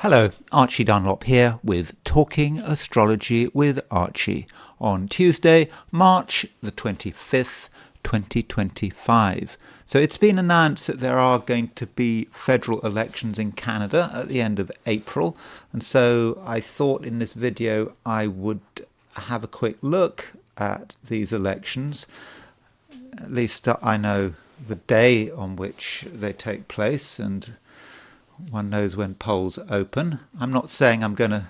Hello, Archie Dunlop here with Talking Astrology with Archie on Tuesday, March the 25th, 2025. So it's been announced that there are going to be federal elections in Canada at the end of April, and so I thought in this video I would have a quick look at these elections. At least I know the day on which they take place, and one knows when polls open. I'm not saying I'm going to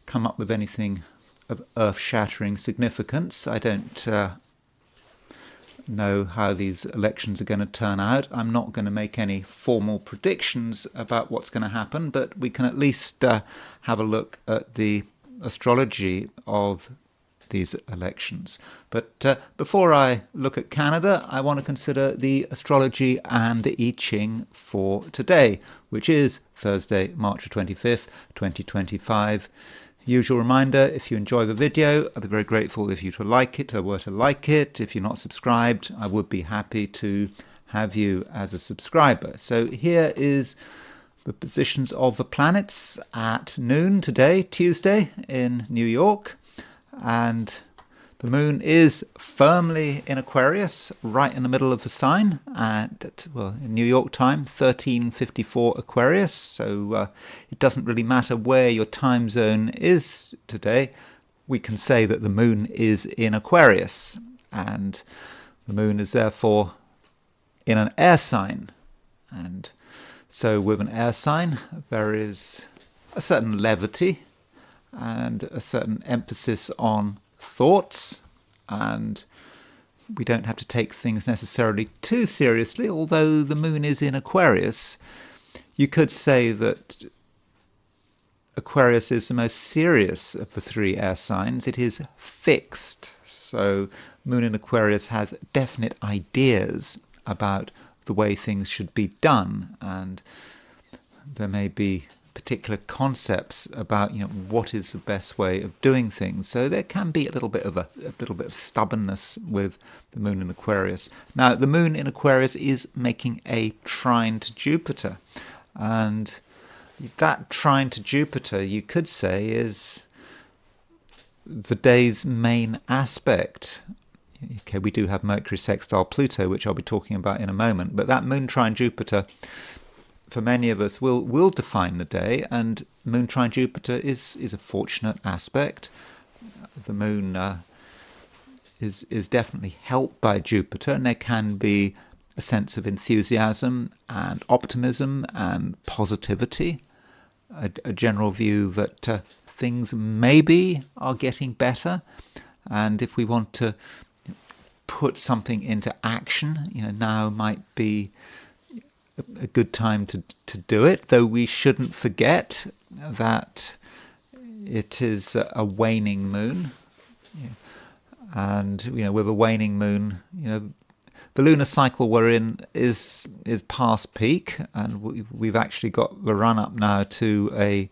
come up with anything of earth-shattering significance. I don't know how these elections are going to turn out. I'm not going to make any formal predictions about what's going to happen, but we can at least have a look at the astrology of these elections. But before I look at Canada, I want to consider the astrology and the I Ching for today, which is Thursday, March 25th, 2025. Usual reminder, if you enjoy the video, I'd be very grateful if you were to like it. If you're not subscribed, I would be happy to have you as a subscriber. So here is the positions of the planets at noon today, Tuesday, in New York. And the moon is firmly in Aquarius, right in the middle of the sign, at, in New York time, 13:54 Aquarius. So it doesn't really matter where your time zone is today. We can say that the moon is in Aquarius, and the moon is therefore in an air sign. And so with an air sign, there is a certain levity and a certain emphasis on thoughts, and we don't have to take things necessarily too seriously. Although the moon is in Aquarius, you could say that Aquarius is the most serious of the three air signs. It is fixed, so moon in Aquarius has definite ideas about the way things should be done, and there may be particular concepts about what is the best way of doing things. So there can be a little bit of stubbornness with the moon in Aquarius. Now the moon in Aquarius is making a trine to Jupiter, and that trine to Jupiter, you could say, is the day's main aspect. Okay, we do have Mercury sextile Pluto, which I'll be talking about in a moment, but that moon trine Jupiter, for many of us, will define the day, and moon trine Jupiter is a fortunate aspect. The moon is definitely helped by Jupiter, and there can be a sense of enthusiasm and optimism and positivity, a general view that things maybe are getting better, and if we want to put something into action, now might be a good time to do it, though we shouldn't forget that it is a waning moon. And with a waning moon, the lunar cycle we're in is past peak, and we've actually got the run up now to a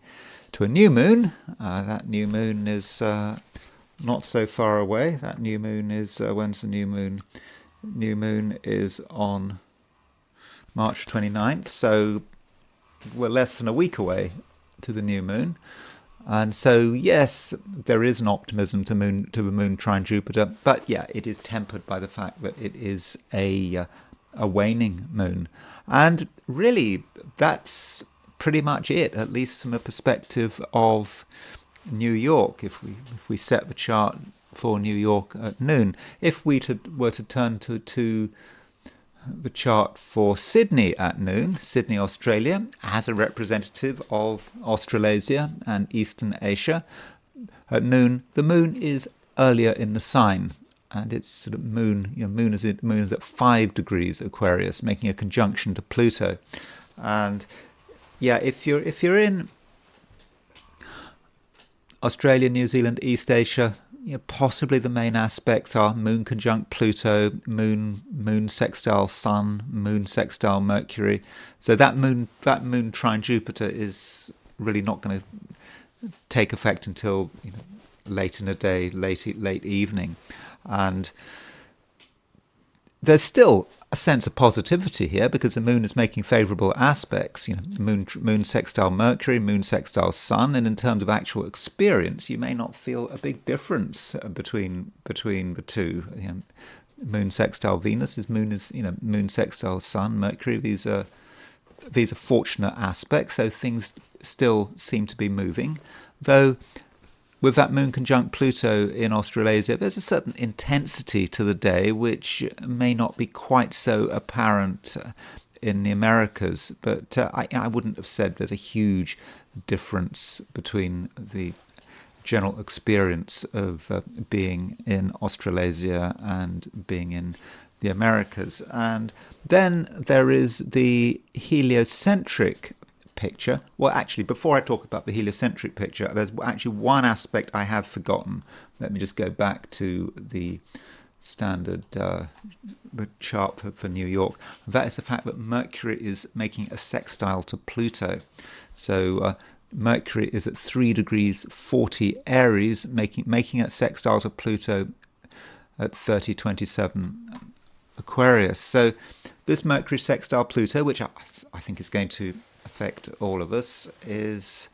new moon. That new moon is not so far away. That new moon is when's the new moon? New moon is on March 29th, so we're less than a week away to the new moon. And so, yes, there is an optimism to the moon trine Jupiter, but yeah, it is tempered by the fact that it is a waning moon. And really, that's pretty much it, at least from a perspective of New York. If we set the chart for New York at noon, if we were to turn to the chart for Sydney at noon, Sydney, Australia, as a representative of Australasia and Eastern Asia, at noon, the moon is earlier in the sign, and it's sort of moon is at 5 degrees Aquarius, making a conjunction to Pluto. And yeah, if you're in Australia, New Zealand, East Asia, possibly the main aspects are moon conjunct Pluto, moon sextile Sun, moon sextile Mercury. So that moon trine Jupiter is really not going to take effect until late in the day, late evening, and there's still a sense of positivity here because the moon is making favorable aspects. Moon sextile Mercury, moon sextile Sun, and in terms of actual experience, you may not feel a big difference between the two. Moon sextile Venus is moon sextile Sun, Mercury. These are fortunate aspects, so things still seem to be moving, though. With that moon conjunct Pluto in Australasia, there's a certain intensity to the day which may not be quite so apparent in the Americas. But I wouldn't have said there's a huge difference between the general experience of being in Australasia and being in the Americas. And then there is the heliocentric picture. Well, actually, before I talk about the heliocentric picture, there's actually one aspect I have forgotten. Let me just go back to the standard the chart for New York. That is the fact that Mercury is making a sextile to Pluto. So Mercury is at 3 degrees 40 Aries, making a sextile to Pluto at 3027 Aquarius. So this Mercury sextile Pluto, which I think is going to affect all of us, is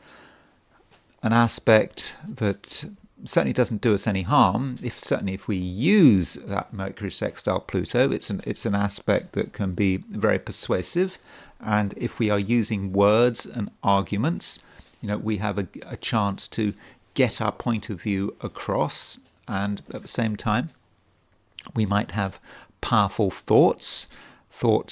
an aspect that certainly doesn't do us any harm. If we use that Mercury sextile Pluto, it's an aspect that can be very persuasive, and if we are using words and arguments, we have a chance to get our point of view across, and at the same time, we might have powerful thoughts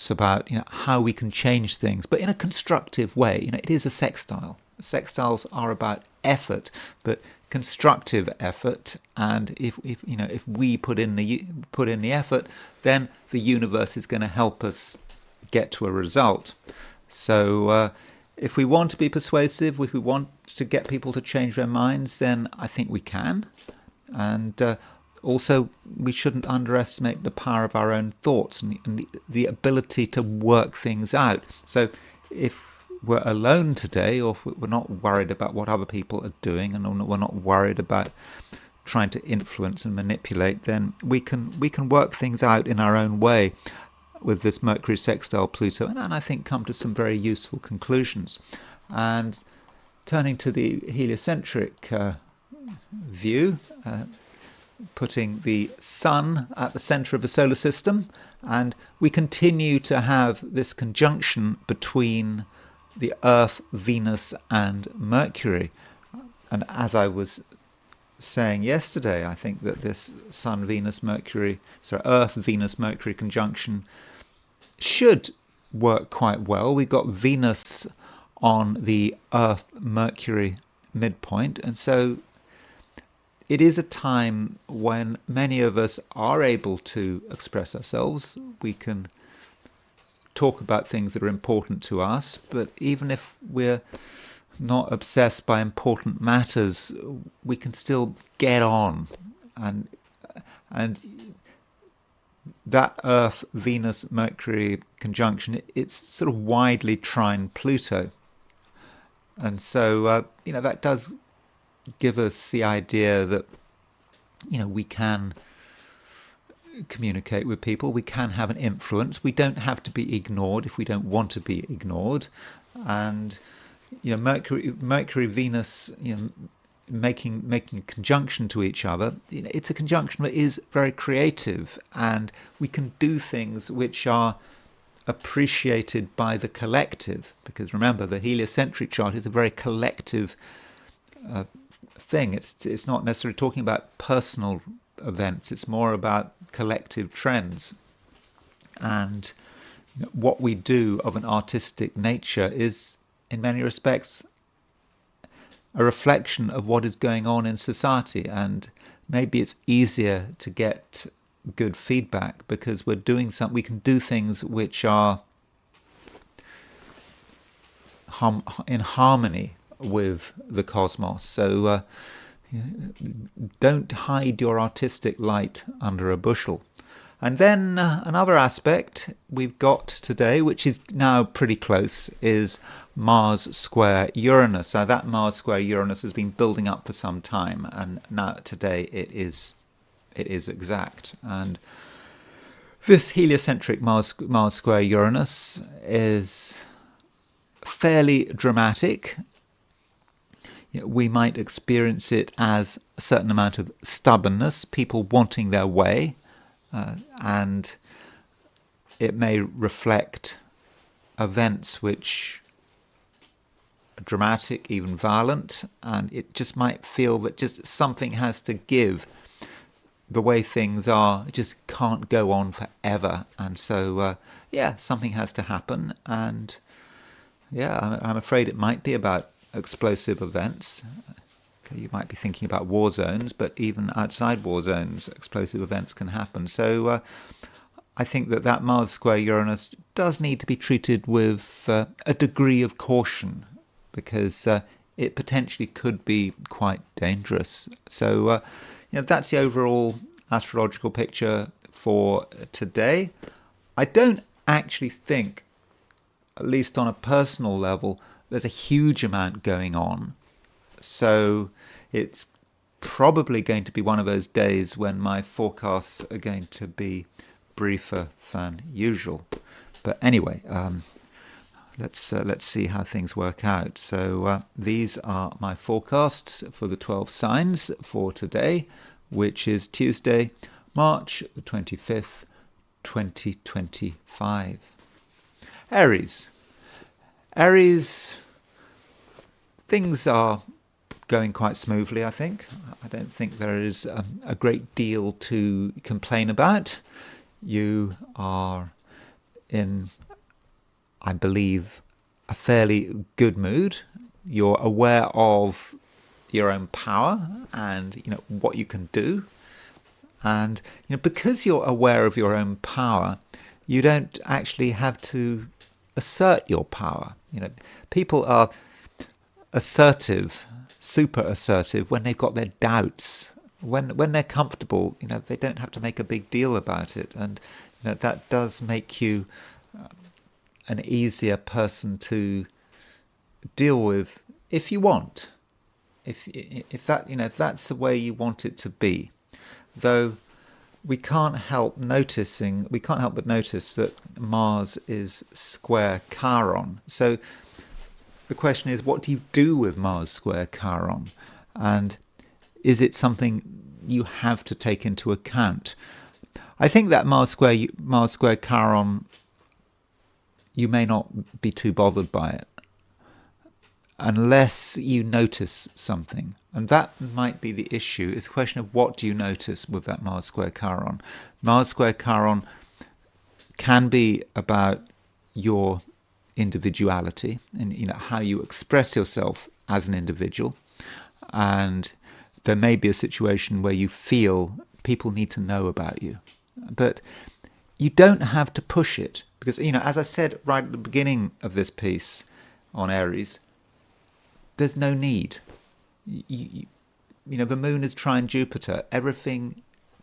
about how we can change things, but in a constructive way. It is a sextile. Sextiles are about effort, but constructive effort. And if we put in the effort, then the universe is going to help us get to a result. So if we want to be persuasive, if we want to get people to change their minds, then I think we can. And also, we shouldn't underestimate the power of our own thoughts and the ability to work things out. So if we're alone today, or if we're not worried about what other people are doing, and we're not worried about trying to influence and manipulate, then we can work things out in our own way with this Mercury sextile Pluto, and I think come to some very useful conclusions. And turning to the heliocentric view, putting the Sun at the centre of the solar system, and we continue to have this conjunction between the Earth, Venus and Mercury. And as I was saying yesterday, I think that this Earth-Venus-Mercury conjunction should work quite well. We got Venus on the Earth-Mercury midpoint, and so it is a time when many of us are able to express ourselves. We can talk about things that are important to us, but even if we're not obsessed by important matters, we can still get on. And that Earth-Venus-Mercury conjunction, it's sort of widely trine Pluto. And so, that does give us the idea that we can communicate with people, we can have an influence, we don't have to be ignored if we don't want to be ignored. And Mercury Venus making a conjunction to each other, it's a conjunction that is very creative, and we can do things which are appreciated by the collective, because remember, the heliocentric chart is a very collective thing. It's not necessarily talking about personal events, it's more about collective trends. And what we do of an artistic nature is, in many respects, a reflection of what is going on in society, and maybe it's easier to get good feedback because we're doing something. We can do things which are in harmony with the cosmos. So don't hide your artistic light under a bushel. And then another aspect we've got today, which is now pretty close, is Mars square Uranus. Now that Mars square Uranus has been building up for some time, and now today it is exact. And This heliocentric Mars square Uranus is fairly dramatic. We might experience it as a certain amount of stubbornness, people wanting their way, and it may reflect events which are dramatic, even violent, and it just might feel that just something has to give. The way things are, it just can't go on forever, and so something has to happen. And I'm afraid it might be about explosive events. You might be thinking about war zones, but even outside war zones, explosive events can happen. So I think that Mars square Uranus does need to be treated with a degree of caution, because it potentially could be quite dangerous. So that's the overall astrological picture for today. I don't actually think, at least on a personal level, there's a huge amount going on. So it's probably going to be one of those days when my forecasts are going to be briefer than usual. But anyway, let's see how things work out. So these are my forecasts for the 12 signs for today, which is Tuesday, March the 25th, 2025. Aries. Aries, things are going quite smoothly, I think. I don't think there is a great deal to complain about. You are in, I believe, a fairly good mood. You're aware of your own power and what you can do. And because you're aware of your own power, you don't actually have to assert your power. People are assertive, super assertive, when they've got their doubts. When they're comfortable, they don't have to make a big deal about it, and that does make you an easier person to deal with if you want. If that's the way you want it to be. Though we can't help but notice that Mars is square Chiron. So the question is, what do you do with Mars square Chiron? And is it something you have to take into account? I think that Mars square Chiron, you may not be too bothered by it, unless you notice something. And that might be the issue. It's a question of what do you notice with that Mars square Chiron. Mars square Chiron can be about your individuality and how you express yourself as an individual. And there may be a situation where you feel people need to know about you. But you don't have to push it. Because, as I said right at the beginning of this piece on Aries, there's no need. The moon is trine Jupiter. Everything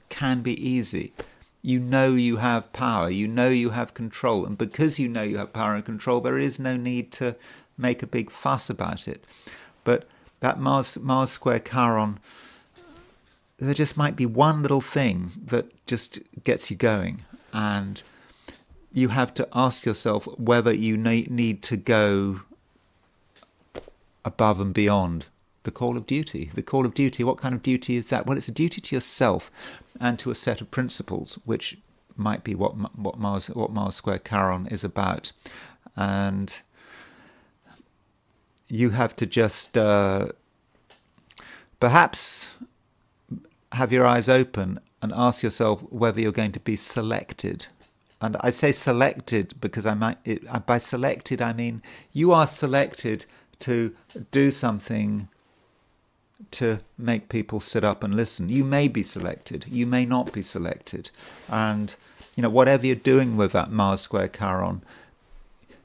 can be easy. You have power. You have control. And because you have power and control, there is no need to make a big fuss about it. But that Mars square Chiron, there just might be one little thing that just gets you going. And you have to ask yourself whether you need to go above and beyond the call of duty. The call of duty, what kind of duty is that? Well, it's a duty to yourself and to a set of principles, which might be what Mars square Chiron is about. And you have to just perhaps have your eyes open and ask yourself whether you're going to be selected. And I say selected because by selected I mean you are selected to do something to make people sit up and listen. You may be selected, you may not be selected. And whatever you're doing with that Mars square Chiron,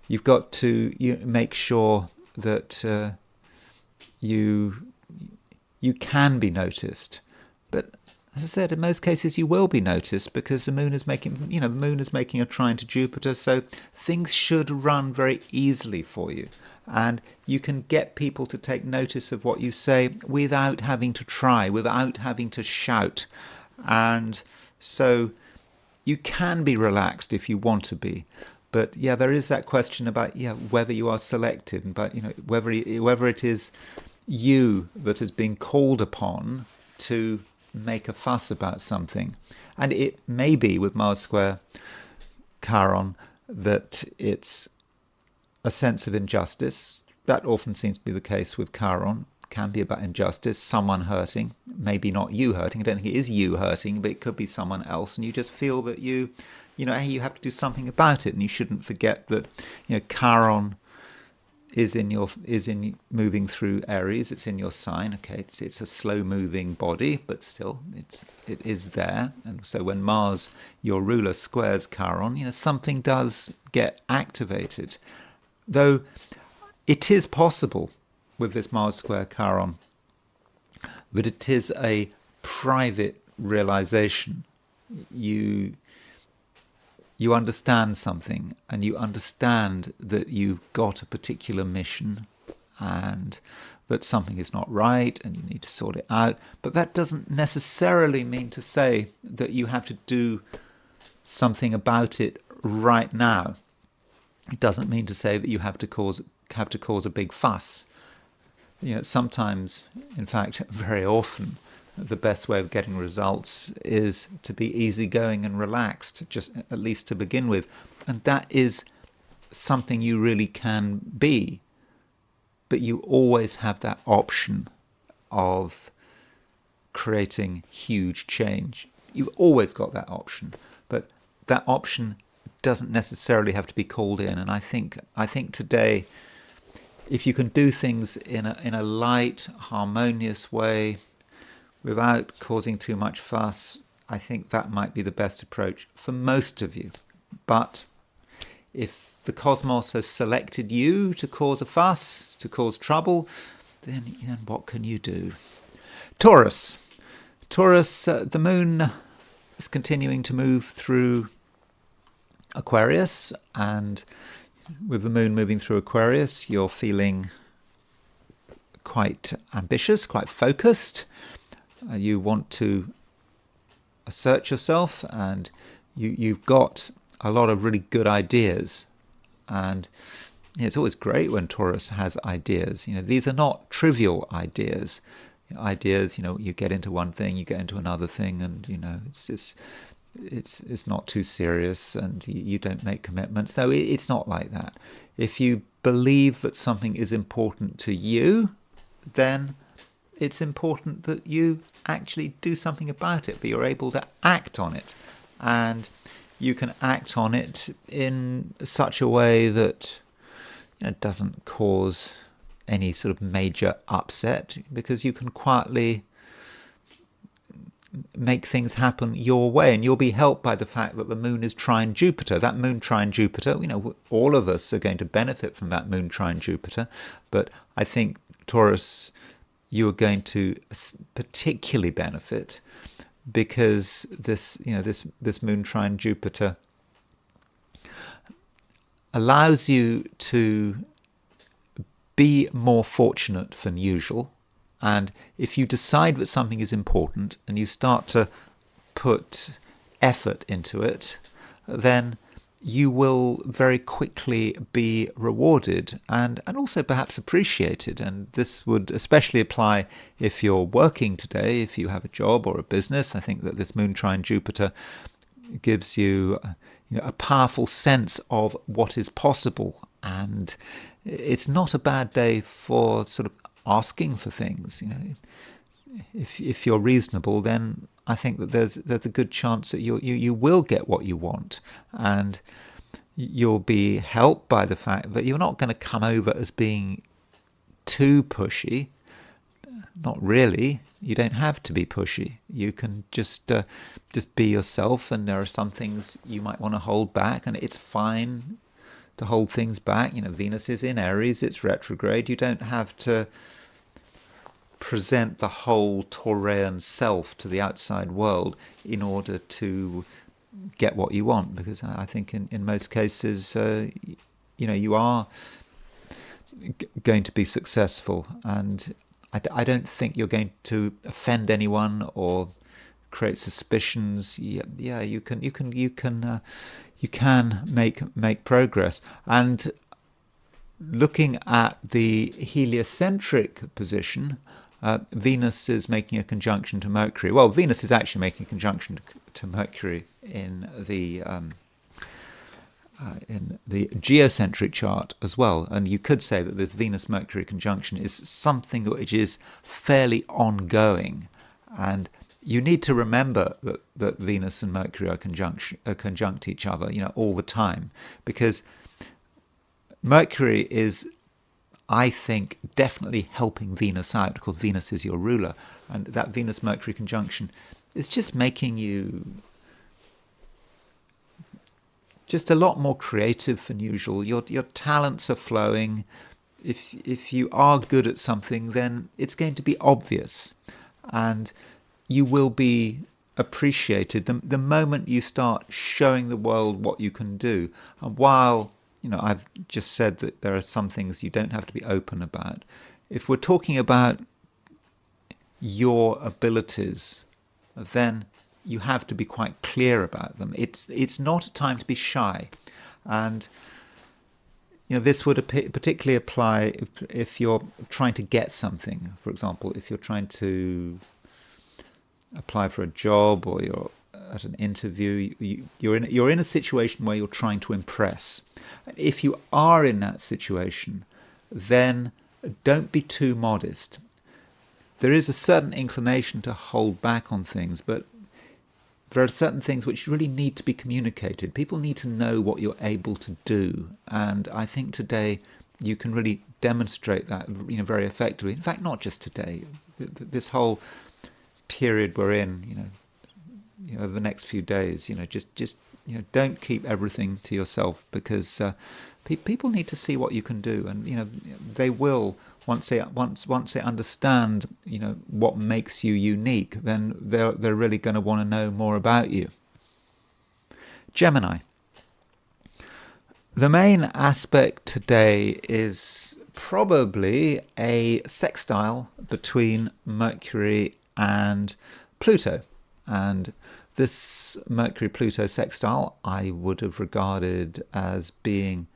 you've got to make sure that you can be noticed. But as I said, in most cases you will be noticed because the moon is making a trine to Jupiter, so things should run very easily for you. And you can get people to take notice of what you say without having to try, without having to shout. And so you can be relaxed if you want to be. But yeah, there is that question about whether you are selected, and but whether it is you that has been called upon to make a fuss about something. And it may be with Mars square Chiron that it's a sense of injustice. That often seems to be the case with Chiron. Can be about injustice, someone hurting, maybe not you hurting. I don't think it is you hurting, but it could be someone else, and you just feel that you have to do something about it. And you shouldn't forget that Chiron is in moving through Aries. It's in your sign. Okay, it's a slow moving body, but still it is there. And so when Mars, your ruler, squares Chiron, something does get activated. Though it is possible with this Mars square Chiron that it is a private realization. You understand something, and you understand that you've got a particular mission and that something is not right and you need to sort it out. But that doesn't necessarily mean to say that you have to do something about it right now. It doesn't mean to say that you have to cause a big fuss. Sometimes, in fact, very often, the best way of getting results is to be easygoing and relaxed, just at least to begin with. And that is something you really can be. But you always have that option of creating huge change. You've always got that option. But that option doesn't necessarily have to be called in. And I think today, if you can do things in a light, harmonious way, without causing too much fuss, I think that might be the best approach for most of you. But if the cosmos has selected you to cause a fuss, to cause trouble, then what can you do? Taurus, the moon is continuing to move through Aquarius, and with the moon moving through Aquarius, you're feeling quite ambitious, quite focused. You want to assert yourself, and you've got a lot of really good ideas. And it's always great when Taurus has ideas. These are not trivial ideas. Ideas, you get into one thing, you get into another thing, and it's not too serious, and you don't make commitments. No, it's not like that. If you believe that something is important to you, then it's important that you actually do something about it, but you're able to act on it. And you can act on it in such a way that doesn't cause any sort of major upset, because you can quietly make things happen your way, and you'll be helped by the fact that the moon is trine Jupiter. That moon trine Jupiter, all of us are going to benefit from that moon trine Jupiter, but I think Taurus, you are going to particularly benefit, because this moon trine Jupiter allows you to be more fortunate than usual. And if you decide that something is important and you start to put effort into it, then you will very quickly be rewarded and also perhaps appreciated. And this would especially apply if you're working today, if you have a job or a business. I think that this moon trine Jupiter gives you, a powerful sense of what is possible. And it's not a bad day for sort of asking for things. If you're reasonable, then I think that there's a good chance that you will get what you want, and you'll be helped by the fact that you're not going to come over as being too pushy. Not really. You don't have to be pushy. You can just be yourself, and there are some things you might want to hold back, and it's fine to hold things back. Venus is in Aries, it's retrograde. You don't have to present the whole Taurean self to the outside world in order to get what you want, because I think in most cases, you are going to be successful, and I don't think you're going to offend anyone or create suspicions. Yeah, you can make progress. And looking at the heliocentric position, Venus is making a conjunction to Mercury. Well, Venus is actually making a conjunction to Mercury in the geocentric chart as well. And you could say that this Venus-Mercury conjunction is something which is fairly ongoing. And you need to remember that Venus and Mercury are conjunct each other, all the time, because Mercury is, I think, definitely helping Venus out, because Venus is your ruler, and that Venus-Mercury conjunction is just making you just a lot more creative than usual. Your talents are flowing. If you are good at something, then it's going to be obvious, and you will be appreciated the moment you start showing the world what you can do. And while I've just said that there are some things you don't have to be open about, if we're talking about your abilities, then you have to be quite clear about them. It's not a time to be shy. And this would particularly apply if you're trying to get something. For example, if you're trying to apply for a job, or you're at an interview, you're in a situation where you're trying to impress. If you are in that situation, then don't be too modest. There is a certain inclination to hold back on things, but there are certain things which really need to be communicated. People need to know what you're able to do, and I think today you can really demonstrate that very effectively. In fact, not just today. This whole period we're in, over the next few days, just don't keep everything to yourself, because people need to see what you can do, and they will once they understand what makes you unique. Then they're really going to want to know more about you. Gemini. The main aspect today is probably a sextile between Mercury and Pluto, and this Mercury-Pluto sextile I would have regarded as being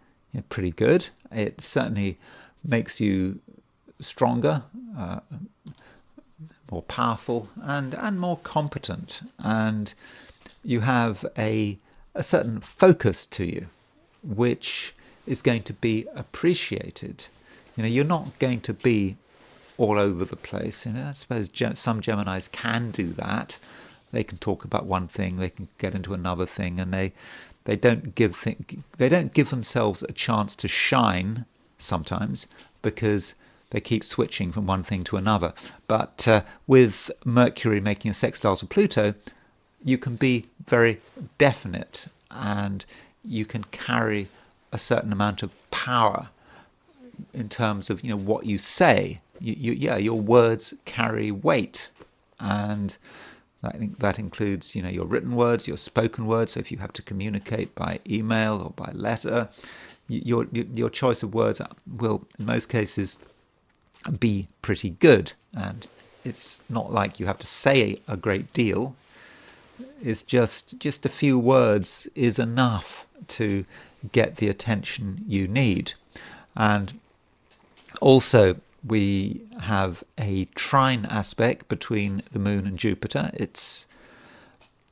pretty good. It certainly makes you stronger, more powerful, and more competent, and you have a certain focus to you, which is going to be appreciated. You're not going to be all over the place. I suppose some Geminis can do that. They can talk about one thing, they can get into another thing, and they don't give themselves a chance to shine sometimes, because they keep switching from one thing to another. But with Mercury making a sextile to Pluto, you can be very definite, and you can carry a certain amount of power in terms of what you say. Your words carry weight, and I think that includes your written words, your spoken words. So if you have to communicate by email or by letter, your choice of words will, in most cases, be pretty good. And it's not like you have to say a great deal. It's just a few words is enough to get the attention you need. And also, we have a trine aspect between the Moon and Jupiter. It's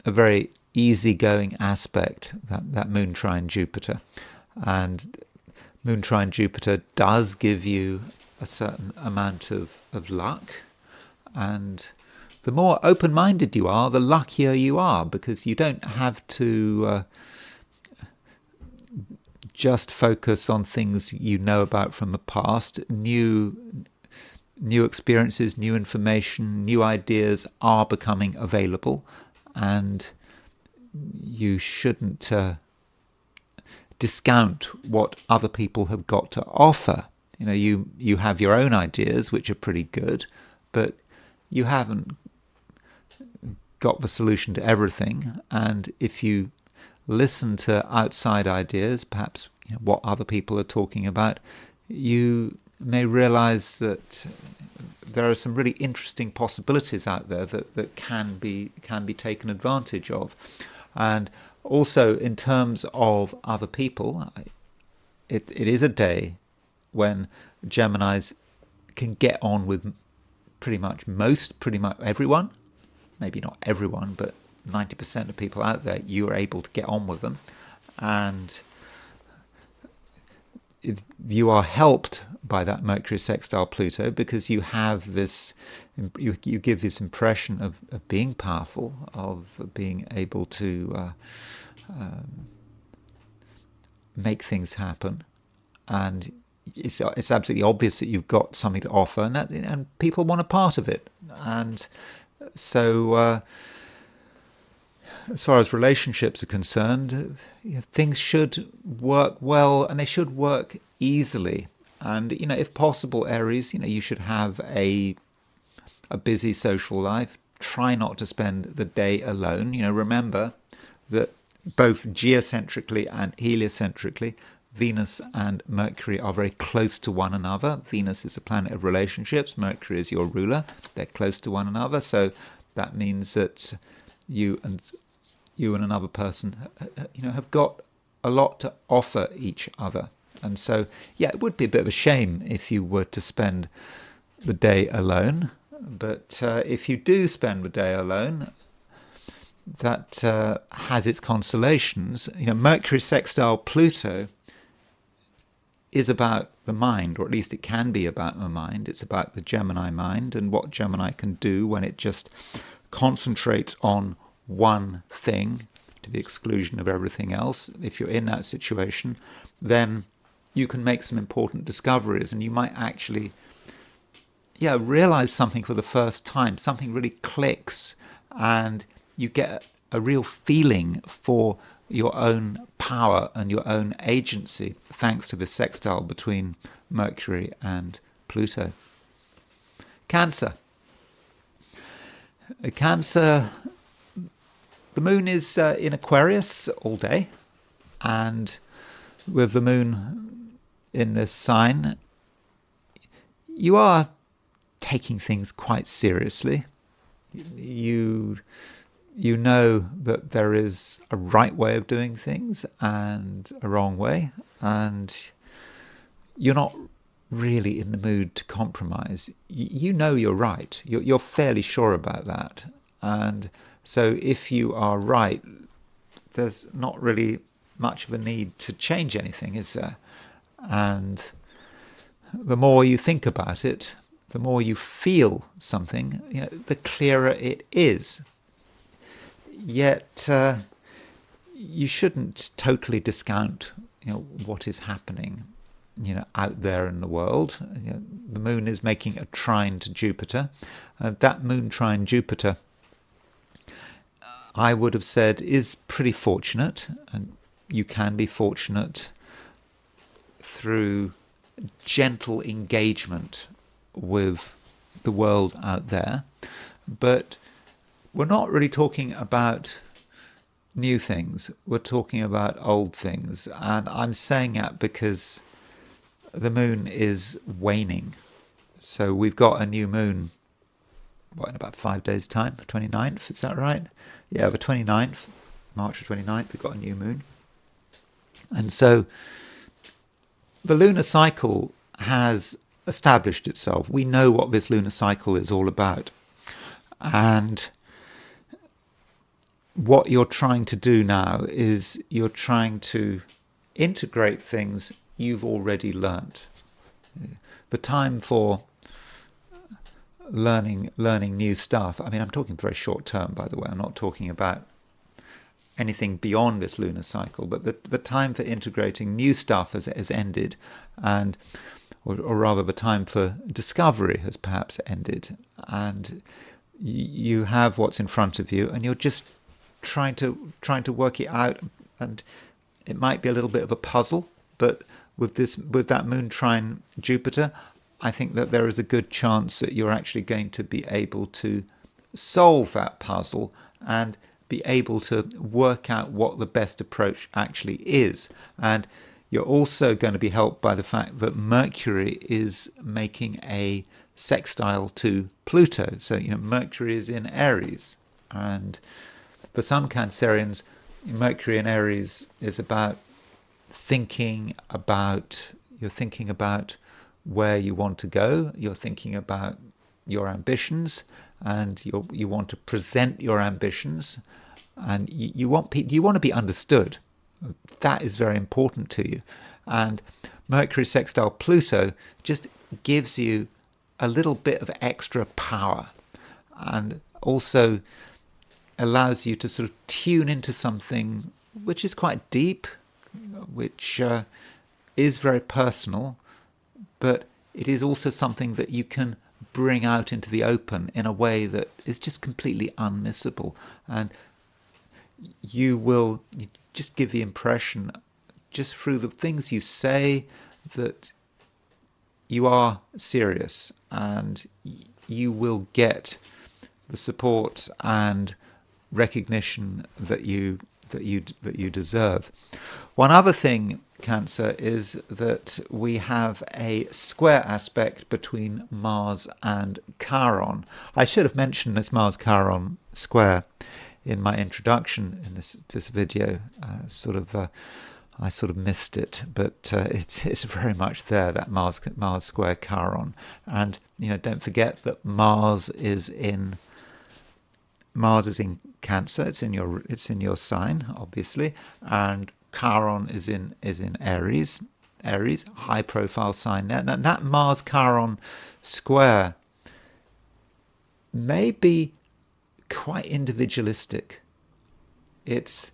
a very easygoing aspect, that Moon trine Jupiter. And Moon trine Jupiter does give you a certain amount of luck. And the more open-minded you are, the luckier you are, because you don't have to just focus on things you know about from the past. New experiences, new information, new ideas are becoming available, and you shouldn't discount what other people have got to offer. You have your own ideas, which are pretty good, but you haven't got the solution to everything. And if you listen to outside ideas, perhaps what other people are talking about, you may realize that there are some really interesting possibilities out there that can be taken advantage of. And also in terms of other people, it is a day when Geminis can get on with pretty much everyone. Maybe not everyone, but 90% of people out there, you are able to get on with them. And you are helped by that Mercury sextile Pluto, because you have this, you give this impression of being powerful, of being able to make things happen. And it's absolutely obvious that you've got something to offer, and people want a part of it. And so as far as relationships are concerned, things should work well, and they should work easily. And if possible, Aries, you should have a busy social life. Try not to spend the day alone. Remember that both geocentrically and heliocentrically, Venus and Mercury are very close to one another. Venus is a planet of relationships. Mercury is your ruler. They're close to one another. So that means that you and another person, have got a lot to offer each other. And so, it would be a bit of a shame if you were to spend the day alone. But if you do spend the day alone, that has its consolations. Mercury sextile Pluto is about the mind, or at least it can be about the mind. It's about the Gemini mind and what Gemini can do when it just concentrates on one thing to the exclusion of everything else. If you're in that situation, then you can make some important discoveries, and you might actually realize something for the first time. Something really clicks, and you get a real feeling for your own power and your own agency, thanks to the sextile between Mercury and Pluto. Cancer. Cancer, the moon is in Aquarius all day, and with the moon in this sign, you are taking things quite seriously. You know that there is a right way of doing things and a wrong way, and you're not really in the mood to compromise. You know you're right. You're fairly sure about that. And so if you are right, there's not really much of a need to change anything, is there? And the more you think about it, the more you feel something, the clearer it is. Yet you shouldn't totally discount what is happening out there in the world. The moon is making a trine to Jupiter. That moon trine Jupiter, I would have said, is pretty fortunate, and you can be fortunate through gentle engagement with the world out there. But we're not really talking about new things. We're talking about old things. And I'm saying that because the moon is waning. So we've got a new moon, in about 5 days' time, 29th, is that right? Yeah, the 29th, March the 29th, we've got a new moon. And so the lunar cycle has established itself. We know what this lunar cycle is all about. And what you're trying to do now is you're trying to integrate things you've already learnt. The time for learning new stuff, I'm talking very short term, by the way. I'm not talking about anything beyond this lunar cycle, but the time for integrating new stuff has ended, and or rather the time for discovery has perhaps ended, and you have what's in front of you, and you're just trying to work it out, and it might be a little bit of a puzzle, but with that moon trine Jupiter, I think that there is a good chance that you're actually going to be able to solve that puzzle and be able to work out what the best approach actually is. And you're also going to be helped by the fact that Mercury is making a sextile to Pluto. So, Mercury is in Aries. And for some Cancerians, Mercury in Aries is about you're thinking about where you want to go, you're thinking about your ambitions, and you want to present your ambitions, and you want to be understood. That is very important to you. And Mercury sextile Pluto just gives you a little bit of extra power, and also allows you to sort of tune into something which is quite deep, which is very personal, but it is also something that you can bring out into the open in a way that is just completely unmissable. And you just give the impression, just through the things you say, that you are serious, and you will get the support and recognition that you deserve. One other thing, Cancer, is that we have a square aspect between Mars and Chiron. I should have mentioned this Mars-Chiron square in my introduction in this video. I sort of missed it, but it's very much there, that Mars square Chiron. And don't forget that Mars is in Cancer. It's in your sign, obviously, and Chiron is in Aries. Aries, high profile sign there. Now, that Mars Chiron square may be quite individualistic. It's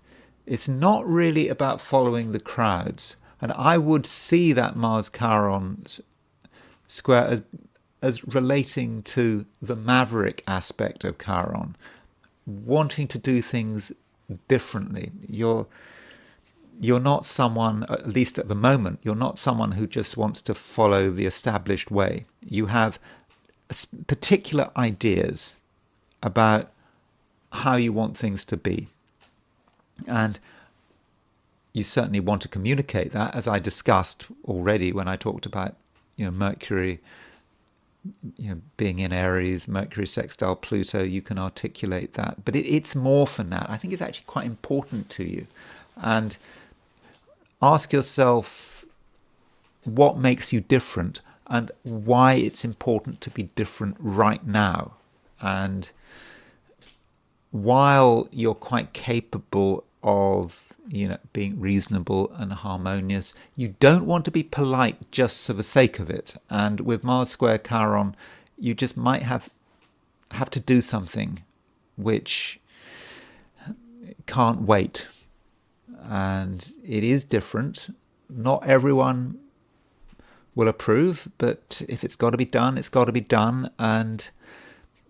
not really about following the crowds, and I would see that Mars Chiron square as relating to the maverick aspect of Chiron, wanting to do things differently. You're not someone, at least at the moment, you're not someone who just wants to follow the established way. You have particular ideas about how you want things to be. And you certainly want to communicate that, as I discussed already when I talked about, Mercury, being in Aries, Mercury sextile Pluto. You can articulate that, but it's more than that. I think it's actually quite important to you. And ask yourself what makes you different and why it's important to be different right now. And while you're quite capable of being reasonable and harmonious, you don't want to be polite just for the sake of it. And with Mars square Chiron, you just might have to do something which can't wait. And it is different. Not everyone will approve, but if it's got to be done, it's got to be done. And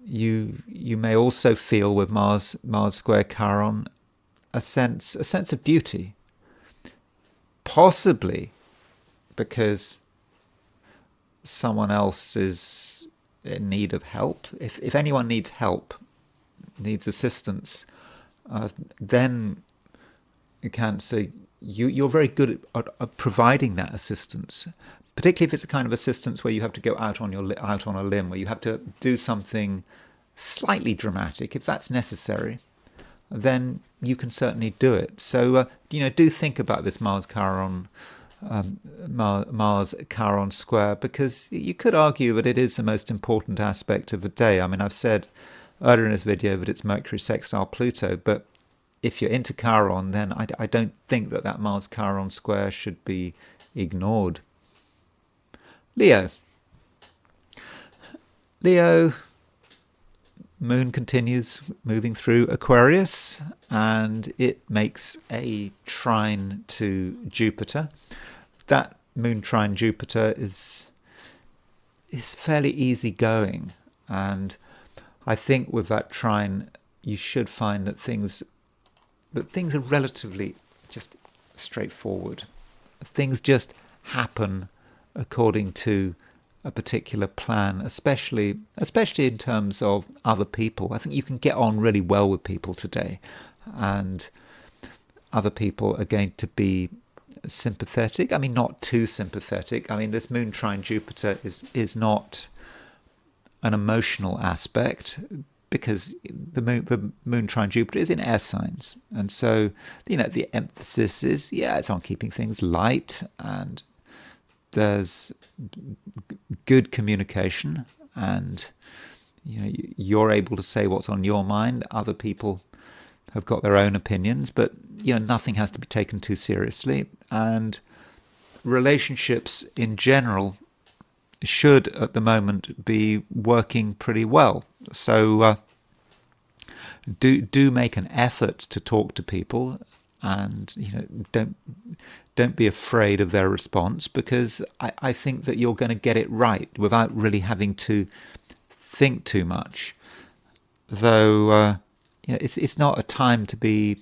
you may also feel with Mars square Chiron a sense of duty, possibly because someone else is in need of help. If anyone needs help, needs assistance, then Cancer, you're very good at providing that assistance. Particularly if it's a kind of assistance where you have to go out on a limb, where you have to do something slightly dramatic. If that's necessary, then you can certainly do it. So do think about this Mars Chiron square, because you could argue that it is the most important aspect of the day. I mean, I've said earlier in this video that it's Mercury sextile Pluto, but if you're into Chiron, then I don't think that Mars Chiron square should be ignored. Leo, Moon continues moving through Aquarius, and it makes a trine to Jupiter. That Moon trine Jupiter is fairly easygoing, and I think with that trine you should find that things are relatively just straightforward. Things just happen according to a particular plan, especially in terms of other people. I think you can get on really well with people today, and other people are going to be sympathetic. I mean, not too sympathetic. I mean, this Moon trine Jupiter is not an emotional aspect, because the moon trine Jupiter is in air signs, and so the emphasis is it's on keeping things light, and there's good communication, and you're able to say what's on your mind. Other people have got their own opinions, but nothing has to be taken too seriously, and relationships in general should at the moment be working pretty well. So do make an effort to talk to people, and don't be afraid of their response, because I think that you're going to get it right without really having to think too much. Though it's not a time to be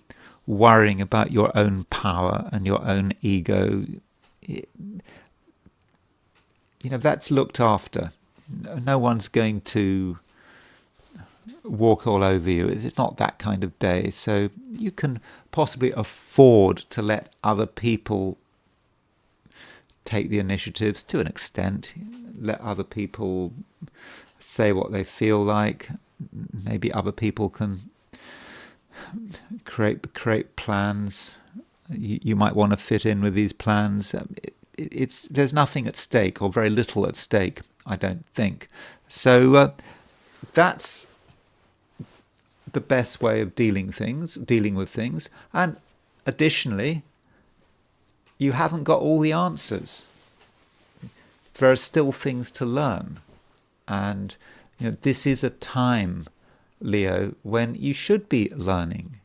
worrying about your own power and your own ego. That's looked after. No one's going to walk all over you. It's not that kind of day. So you can possibly afford to let other people take the initiatives to an extent. Let other people say what they feel like. Maybe other people can create plans. You might want to fit in with these plans. There's nothing at stake, or very little at stake, I don't think. So that's the best way of dealing with things. And additionally, you haven't got all the answers. There are still things to learn, and this is a time, Leo, when you should be learning.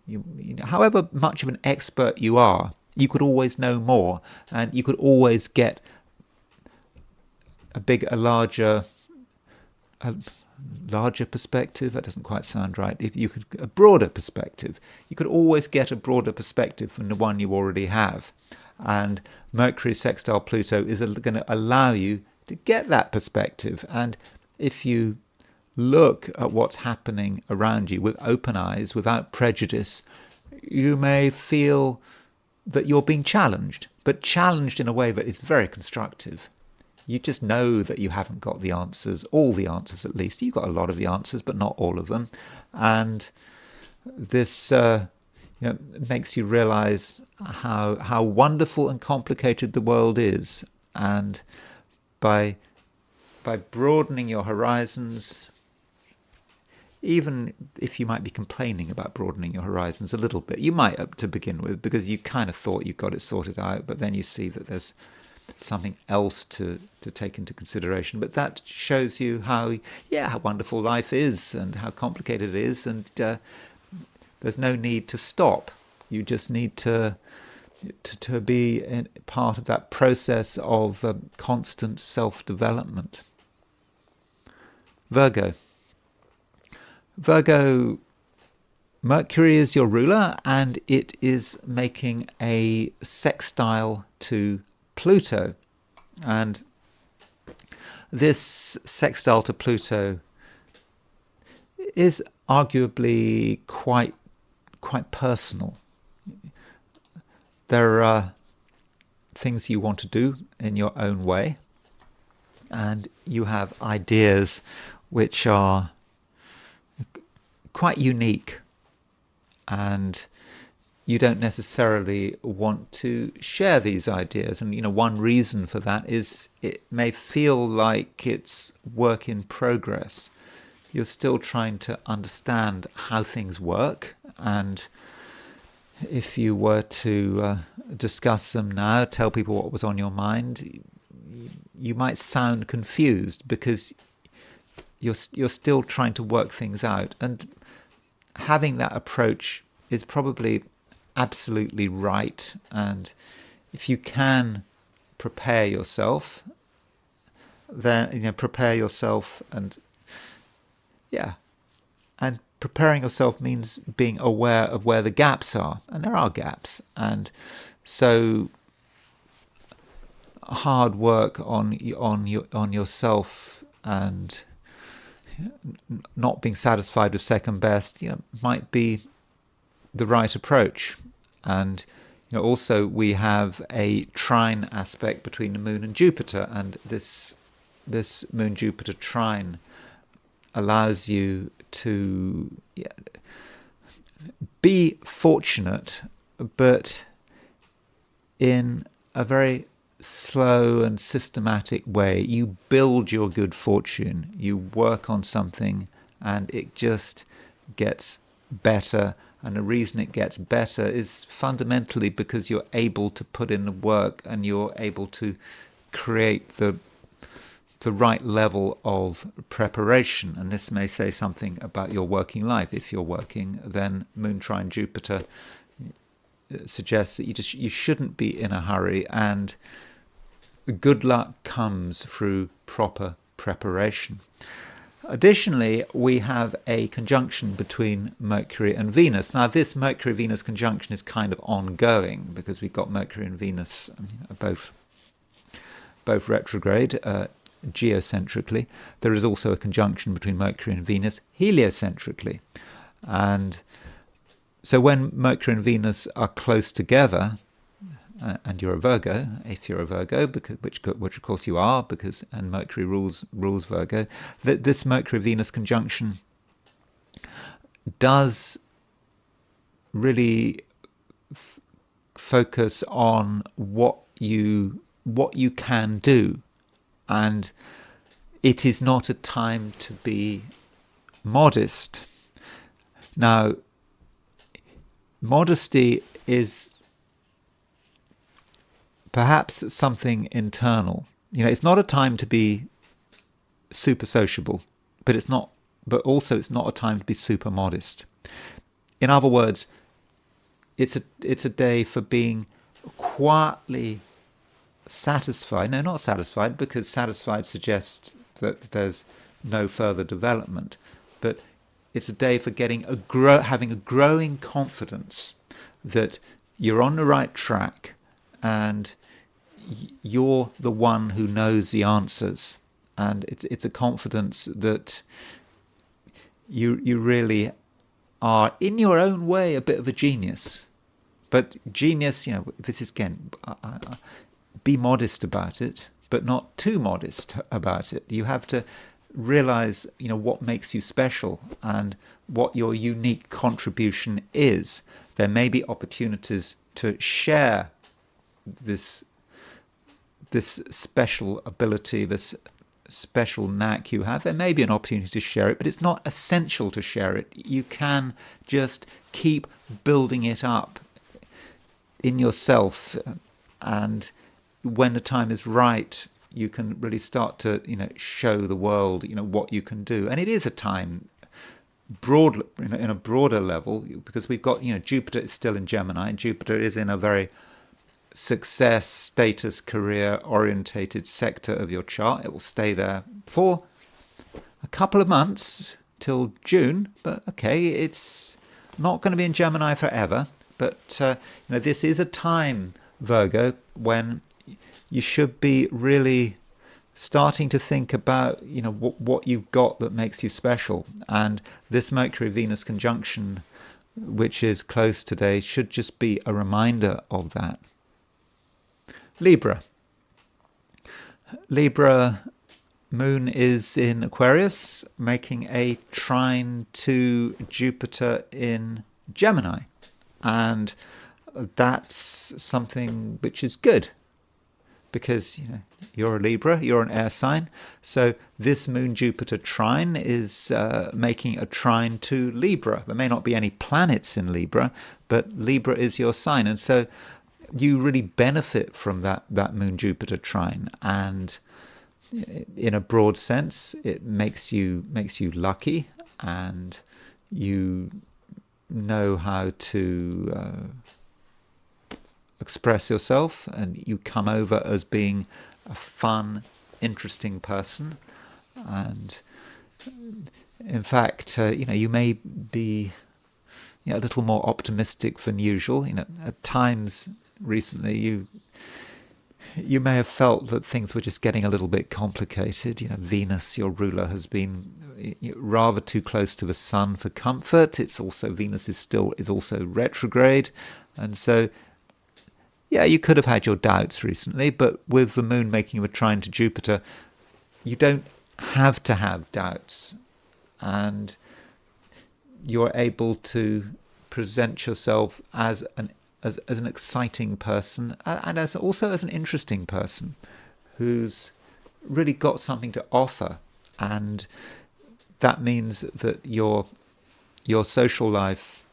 However much of an expert you are, you could always know more, and you could always get a larger perspective. That doesn't quite sound right. If you could a broader perspective, you could always get a broader perspective from the one you already have. And Mercury sextile Pluto is going to allow you to get that perspective. And if you look at what's happening around you with open eyes, without prejudice, you may feel that you're being challenged, but challenged in a way that is very constructive. You just know that you haven't got the answers, all the answers at least. You've got a lot of the answers, but not all of them. And this makes you realize how wonderful and complicated the world is. And by broadening your horizons, even if you might be complaining about broadening your horizons a little bit, you might to begin with, because you kind of thought you got it sorted out, but then you see that there's something else to take into consideration. But that shows you how wonderful life is and how complicated it is, and there's no need to stop. You just need to be part of that process of constant self-development. Virgo, Mercury is your ruler, and it is making a sextile to Pluto. And this sextile to Pluto is arguably quite personal. There are things you want to do in your own way, and you have ideas which are quite unique, and you don't necessarily want to share these ideas. And one reason for that is it may feel like it's work in progress. You're still trying to understand how things work, and if you were to discuss them now, tell people what was on your mind, you might sound confused because you're still trying to work things out. And having that approach is probably absolutely right. And if you can prepare yourself, then prepare yourself, and preparing yourself means being aware of where the gaps are, and there are gaps. And so hard work on yourself, and not being satisfied with second best, might be the right approach. And also we have a trine aspect between the moon and Jupiter, and this moon Jupiter trine allows you to be fortunate, but in a very slow and systematic way. You build your good fortune, you work on something, and it just gets better. And the reason it gets better is fundamentally because you're able to put in the work and you're able to create the right level of preparation. And this may say something about your working life. If you're working, then Moon trine Jupiter suggests that you shouldn't be in a hurry, and good luck comes through proper preparation. Additionally, we have a conjunction between Mercury and Venus. Now, this Mercury-Venus conjunction is kind of ongoing because we've got Mercury and Venus both retrograde, geocentrically. There is also a conjunction between Mercury and Venus heliocentrically. And so when Mercury and Venus are close together, and you're a Virgo, if you're a Virgo, which of course you are, and Mercury rules Virgo, that this Mercury-Venus conjunction does really focus on what you can do, and it is not a time to be modest. Now, modesty is perhaps something internal. It's not a time to be super sociable, but also it's not a time to be super modest. In other words, it's a day for being quietly satisfied. No, not satisfied, because satisfied suggests that there's no further development. But it's a day for having a growing confidence that you're on the right track and you're the one who knows the answers. And it's a confidence that you really are, in your own way, a bit of a genius. But genius, this is, again, be modest about it, but not too modest about it. You have to realize, what makes you special and what your unique contribution is. There may be opportunities to share this special ability, this special knack you have. There may be an opportunity to share it, but it's not essential to share it. You can just keep building it up in yourself, and when the time is right, you can really start to show the world what you can do. And it is a time in a broader level, because we've got Jupiter is still in Gemini. Jupiter is in a very success, status, career orientated sector of your chart. It will stay there for a couple of months till June, but okay, it's not going to be in Gemini forever. But this is a time, Virgo, when you should be really starting to think about what you've got that makes you special. And this Mercury-Venus conjunction, which is close today, should just be a reminder of that. Libra, Moon is in Aquarius, making a trine to Jupiter in Gemini. And that's something which is good, because you're a Libra, you're an air sign. So this Moon-Jupiter trine is making a trine to Libra. There may not be any planets in Libra, but Libra is your sign. And so you really benefit from that Moon-Jupiter trine. And in a broad sense, it makes you lucky, and you know how to express yourself, and you come over as being a fun, interesting person. And in fact, you may be a little more optimistic than usual. At times recently, you may have felt that things were just getting a little bit complicated. Venus, your ruler, has been rather too close to the sun for comfort. Venus is also retrograde, and so you could have had your doubts recently. But with the Moon making a trine to Jupiter, you don't have to have doubts. and you're able to present yourself as an exciting person, and also as an interesting person who's really got something to offer. And that means that your social life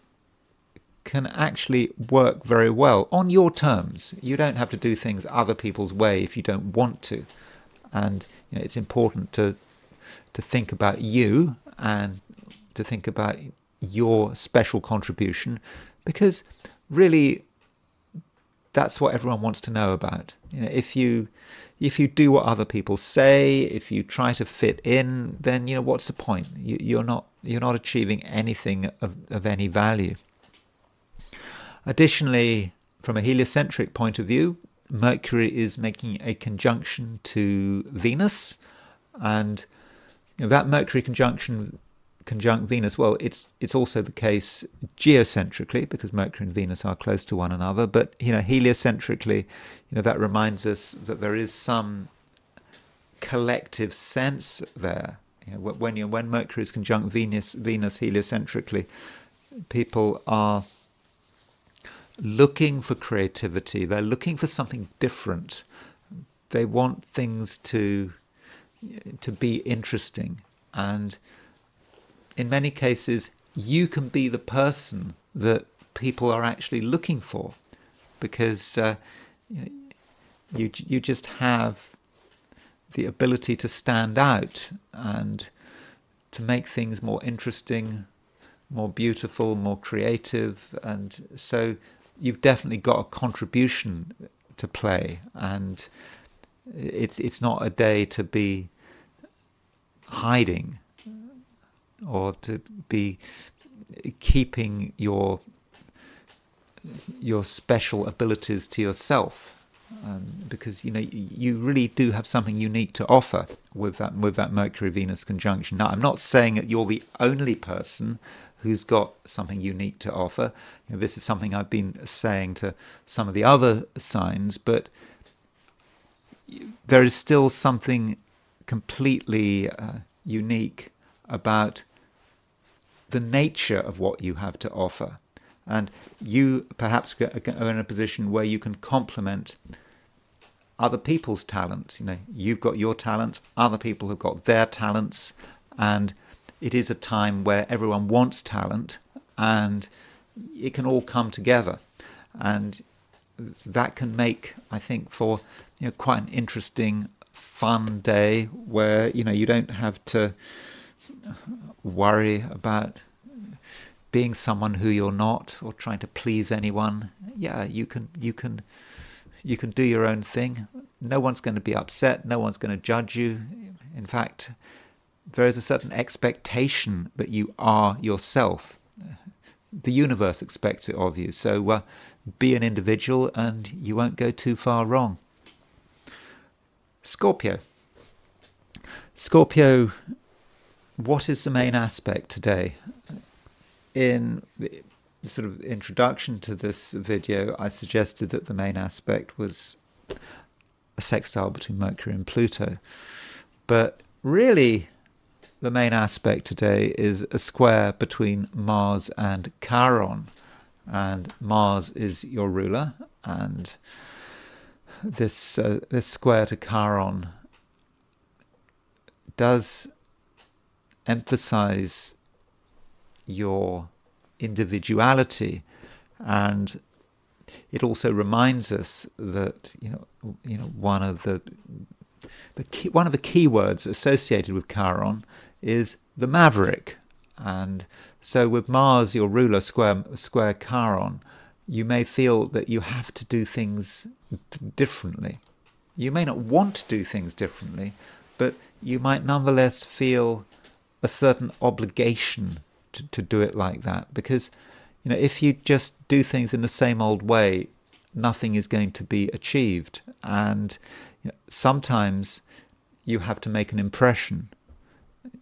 can actually work very well on your terms. You don't have to do things other people's way if you don't want to. And it's important to think about you and to think about your special contribution, because really that's what everyone wants to know about. If you do what other people say, if you try to fit in, then what's the point? You're not achieving anything of any value. Additionally, from a heliocentric point of view, Mercury is making a conjunction to Venus, and that Mercury conjunct Venus, well, it's also the case geocentrically, because Mercury and Venus are close to one another, but heliocentrically, that reminds us that there is some collective sense there. When Mercury is conjunct Venus heliocentrically, people are looking for creativity. They're looking for something different. They want things to be interesting, and in many cases, you can be the person that people are actually looking for, because you just have the ability to stand out and to make things more interesting, more beautiful, more creative. And so you've definitely got a contribution to play, and it's not a day to be hiding or to be keeping your special abilities to yourself, because you really do have something unique to offer with that Mercury-Venus conjunction. Now, I'm not saying that you're the only person who's got something unique to offer. This is something I've been saying to some of the other signs, but there is still something completely unique about the nature of what you have to offer. And you perhaps are in a position where you can complement other people's talents. You've got your talents, other people have got their talents, and it is a time where everyone wants talent, and it can all come together. And that can make, I think, for quite an interesting, fun day where you don't have to worry about being someone who you're not, or trying to please anyone. Yeah, you can do your own thing. No one's going to be upset. No one's going to judge you. In fact, there is a certain expectation that you are yourself. The universe expects it of you. So be an individual, and you won't go too far wrong. Scorpio. What is the main aspect today? In the sort of introduction to this video, I suggested that the main aspect was a sextile between Mercury and Pluto. But really, the main aspect today is a square between Mars and Chiron. And Mars is your ruler, and this square to Chiron does emphasize your individuality, and it also reminds us that one of the key words associated with Chiron is the maverick. And so with Mars, your ruler, square Chiron, you may feel that you have to do things differently. You may not want to do things differently, but you might nonetheless feel a certain obligation to do it like that, because if you just do things in the same old way, nothing is going to be achieved. And sometimes you have to make an impression.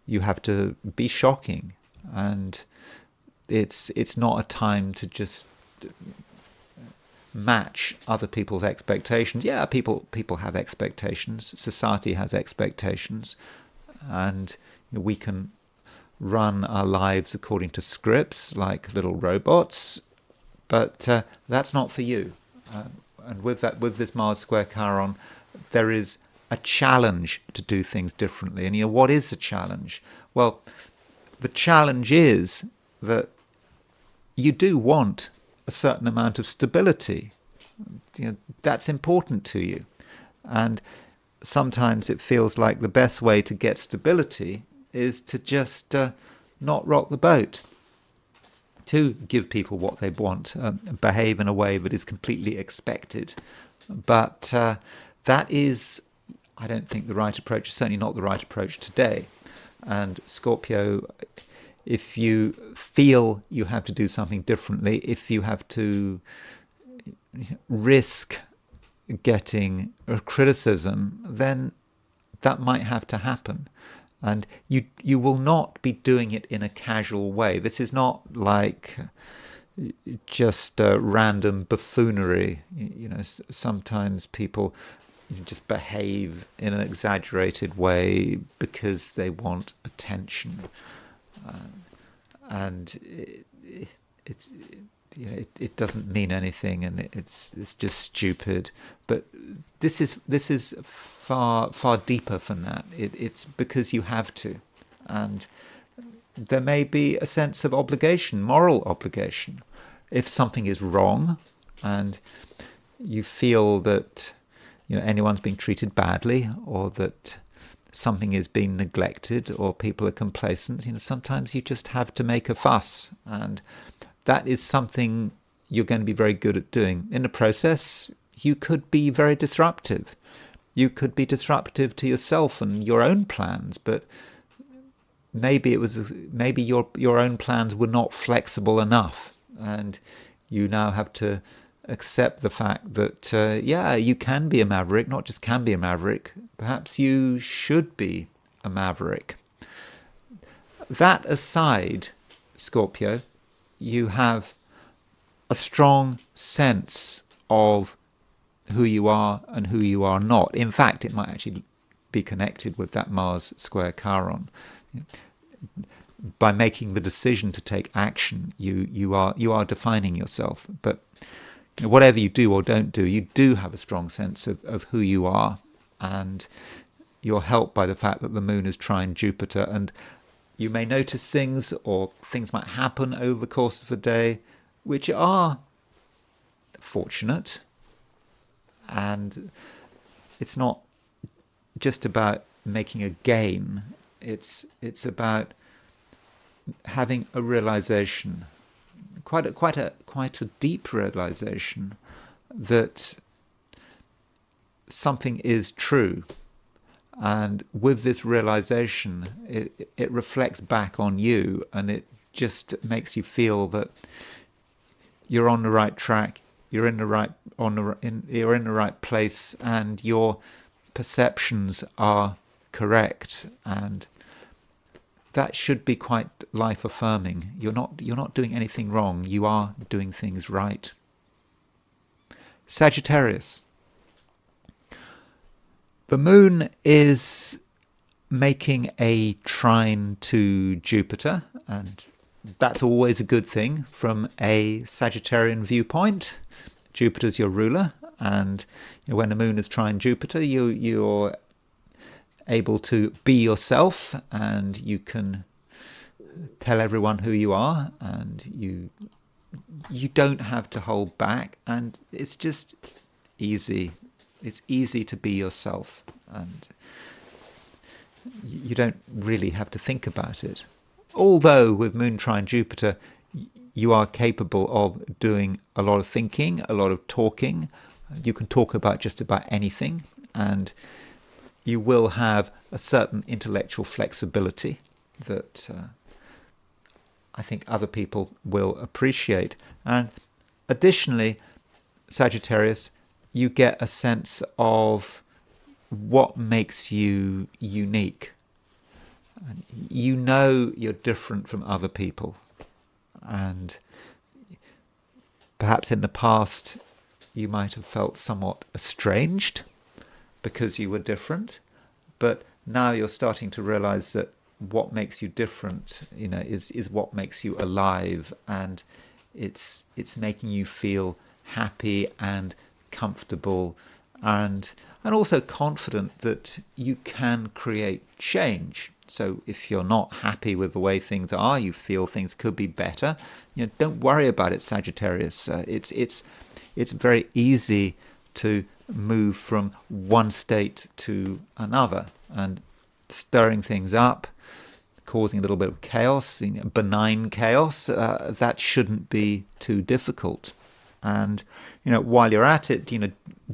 You have to be shocking, and it's not a time to just match other people's expectations. Yeah, people have expectations. Society has expectations, and we can run our lives according to scripts like little robots, but that's not for you. And with this Mars square Chiron, there is a challenge to do things differently. And what is the challenge? Well, the challenge is that you do want a certain amount of stability. That's important to you. And sometimes it feels like the best way to get stability is to just not rock the boat, to give people what they want, behave in a way that is completely expected. But that is, I don't think, the right approach. Certainly not the right approach today. And Scorpio, if you feel you have to do something differently, if you have to risk getting a criticism, then that might have to happen. And you will not be doing it in a casual way. This is not like just random buffoonery. Sometimes people just behave in an exaggerated way because they want attention, and it doesn't mean anything, and it's just stupid. But this is far deeper than that. It's because you have to, and there may be a sense of obligation, moral obligation, if something is wrong, and you feel that anyone's being treated badly, or that something is being neglected, or people are complacent. Sometimes you just have to make a fuss, and that is something you're going to be very good at doing. In the process, you could be very disruptive. You could be disruptive to yourself and your own plans, but maybe your own plans were not flexible enough, and you now have to accept the fact that you can be a maverick, not just can be a maverick. Perhaps you should be a maverick. That aside, Scorpio, you have a strong sense of who you are and who you are not. In fact, it might actually be connected with that Mars square Chiron. By making the decision to take action, you are defining yourself. But whatever you do or don't do, you do have a strong sense of who you are, and you're helped by the fact that the moon is trine Jupiter, and you may notice things, or things might happen over the course of the day which are fortunate. And it's not just about making a gain, it's about having a realization, quite a deep realization, that something is true. And with this realization, it reflects back on you, and it just makes you feel that you're on the right track, you're in the right place, and your perceptions are correct, and that should be quite life affirming. You're not doing anything wrong, you are doing things right. Sagittarius. The moon is making a trine to Jupiter, and that's always a good thing from a Sagittarian viewpoint. Jupiter's your ruler, and when the moon is trine Jupiter, you're able to be yourself, and you can tell everyone who you are, and you don't have to hold back, and it's just easy. It's easy to be yourself, and you don't really have to think about it. Although with moon trine Jupiter, you are capable of doing a lot of thinking, a lot of talking. You can talk about just about anything, and you will have a certain intellectual flexibility that I think other people will appreciate. And additionally, Sagittarius, you get a sense of what makes you unique. You know you're different from other people, and perhaps in the past you might have felt somewhat estranged because you were different, but now you're starting to realize that what makes you different, is what makes you alive, and it's making you feel happy and comfortable, and also confident that you can create change. So if you're not happy with the way things are, you feel things could be better, don't worry about it, Sagittarius. It's very easy to move from one state to another, and stirring things up, causing a little bit of chaos, benign chaos, that shouldn't be too difficult. And while you're at it,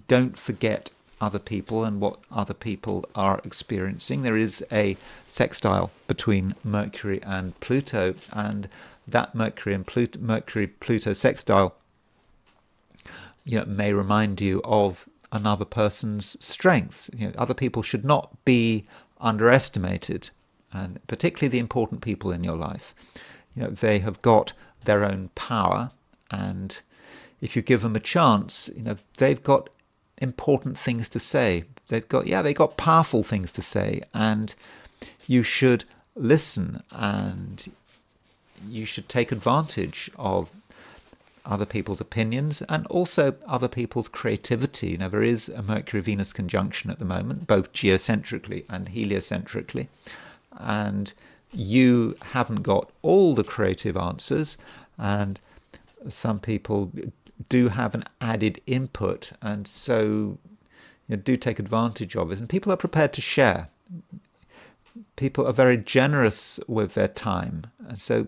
don't forget other people and what other people are experiencing. There is a sextile between Mercury and Pluto, and that Mercury Pluto sextile may remind you of another person's strength. Other people should not be underestimated, and particularly the important people in your life. They have got their own power, and if you give them a chance, they've got important things to say. They've got powerful things to say, and you should listen, and you should take advantage of other people's opinions and also other people's creativity. There is a Mercury-Venus conjunction at the moment, both geocentrically and heliocentrically, and you haven't got all the creative answers, and some people do have an added input, and so do take advantage of it. And people are prepared to share. People are very generous with their time, and so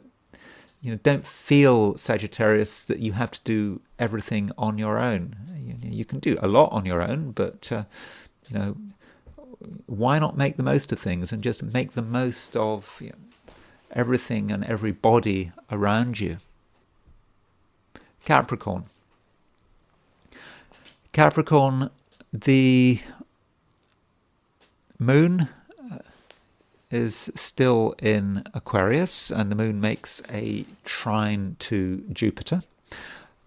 don't feel, Sagittarius, that you have to do everything on your own. You can do a lot on your own, but why not make the most of things and just make the most of everything and everybody around you? Capricorn, the moon is still in Aquarius, and the moon makes a trine to Jupiter.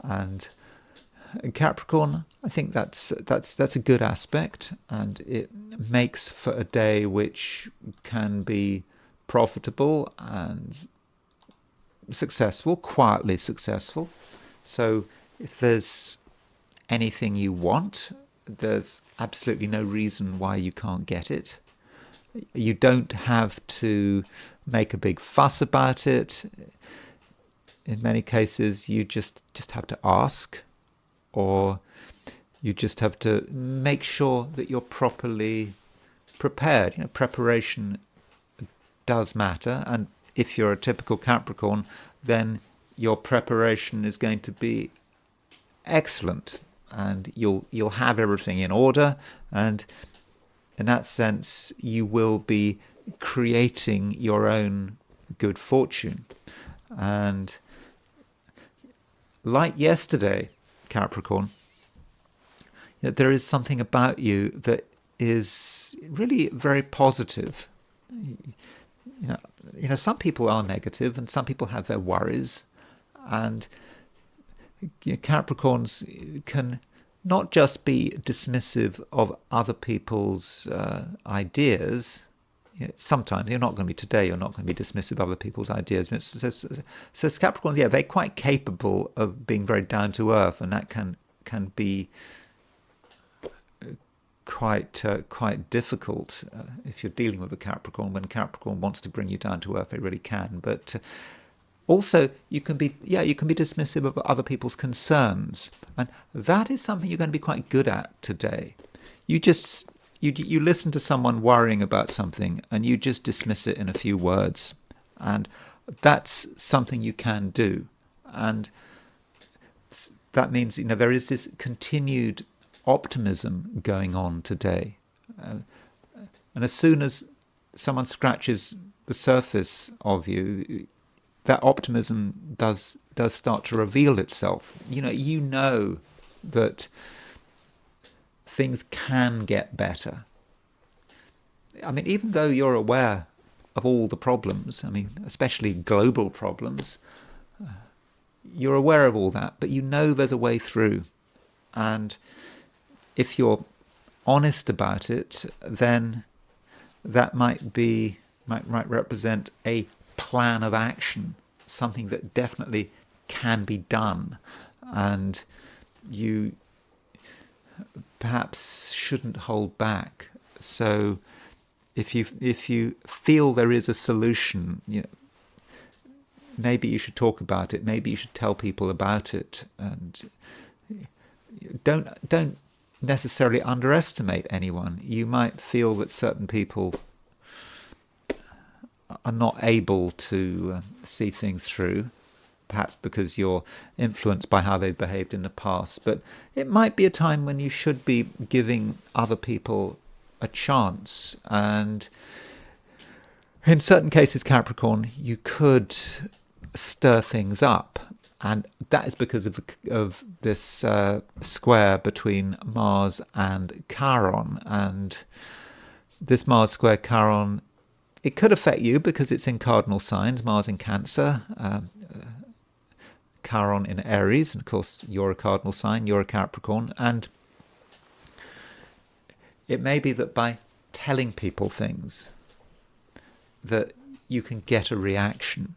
And Capricorn, I think that's a good aspect, and it makes for a day which can be profitable and successful, quietly successful. So if there's anything you want, there's absolutely no reason why you can't get it. You don't have to make a big fuss about it. In many cases, you just have to ask, or you just have to make sure that you're properly prepared. Preparation does matter, and if you're a typical Capricorn, then your preparation is going to be excellent, and you'll have everything in order, and in that sense, you will be creating your own good fortune. And like yesterday, Capricorn, there is something about you that is really very positive. Some people are negative, and some people have their worries, and Capricorns can not just be dismissive of other people's ideas. Sometimes, you're not going to be today, you're not going to be dismissive of other people's ideas. So Capricorns, they're quite capable of being very down to earth, and that can be quite difficult if you're dealing with a Capricorn. When Capricorn wants to bring you down to earth, they really can. But also, you can be dismissive of other people's concerns, and that is something you're going to be quite good at today. You listen to someone worrying about something, and you just dismiss it in a few words, and that's something you can do, and that means there is this continued optimism going on today, and as soon as someone scratches the surface of you, that optimism does start to reveal itself. You know that things can get better. Even though you're aware of all the problems, especially global problems, you're aware of all that, but you know there's a way through. And if you're honest about it, then that might be might represent a plan of action, something that definitely can be done, and you perhaps shouldn't hold back. So if you feel there is a solution, maybe you should talk about it. Maybe you should tell people about it, and don't necessarily underestimate anyone. You might feel that certain people are not able to see things through, perhaps because you're influenced by how they've behaved in the past. But it might be a time when you should be giving other people a chance. And in certain cases, Capricorn, you could stir things up. And that is because of this square between Mars and Chiron. And this Mars square Chiron, it could affect you because it's in cardinal signs, Mars in Cancer, Chiron in Aries, and of course you're a cardinal sign, you're a Capricorn, and it may be that by telling people things that you can get a reaction,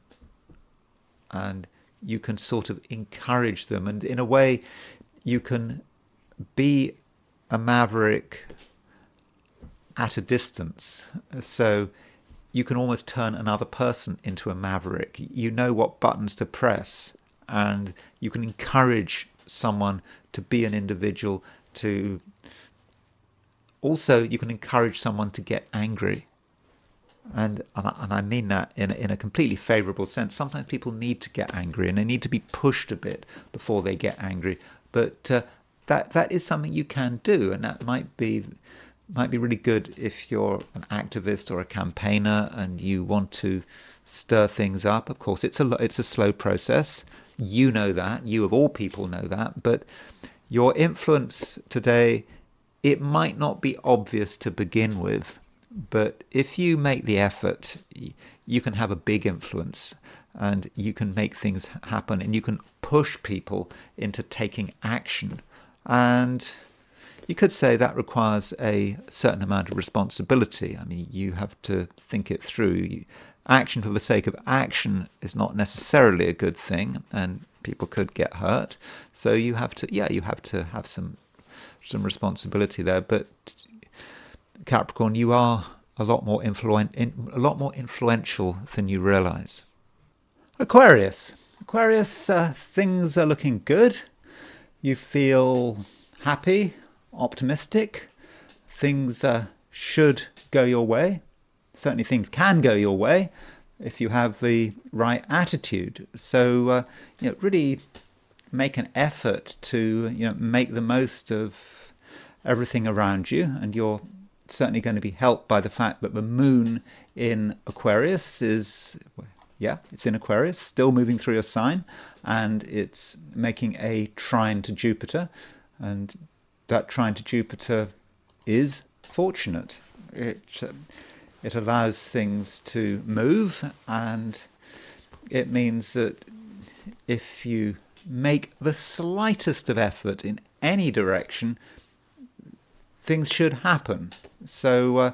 and you can sort of encourage them, and in a way you can be a maverick at a distance. So you can almost turn another person into a maverick. You know what buttons to press, and you can encourage someone to be an individual. To also, you can encourage someone to get angry, and I mean that in a completely favourable sense. Sometimes people need to get angry, and they need to be pushed a bit before they get angry. But that is something you can do, and that might be really good if you're an activist or a campaigner and you want to stir things up. Of course, it's a slow process. You know that. You of all people know that. But your influence today, it might not be obvious to begin with. But if you make the effort, you can have a big influence, and you can make things happen, and you can push people into taking action. And you could say that requires a certain amount of responsibility. I mean, you have to think it through. Action for the sake of action is not necessarily a good thing, and people could get hurt. So you have to have some responsibility there. But Capricorn, you are a lot more influential than you realize. Aquarius, things are looking good. You feel happy, optimistic. Things should go your way. Certainly things can go your way if you have the right attitude. So really make an effort to make the most of everything around you, and you're certainly going to be helped by the fact that the moon in Aquarius it's in Aquarius, still moving through your sign, and it's making a trine to Jupiter, and that trine to Jupiter is fortunate. It allows things to move, and it means that if you make the slightest of effort in any direction, things should happen. So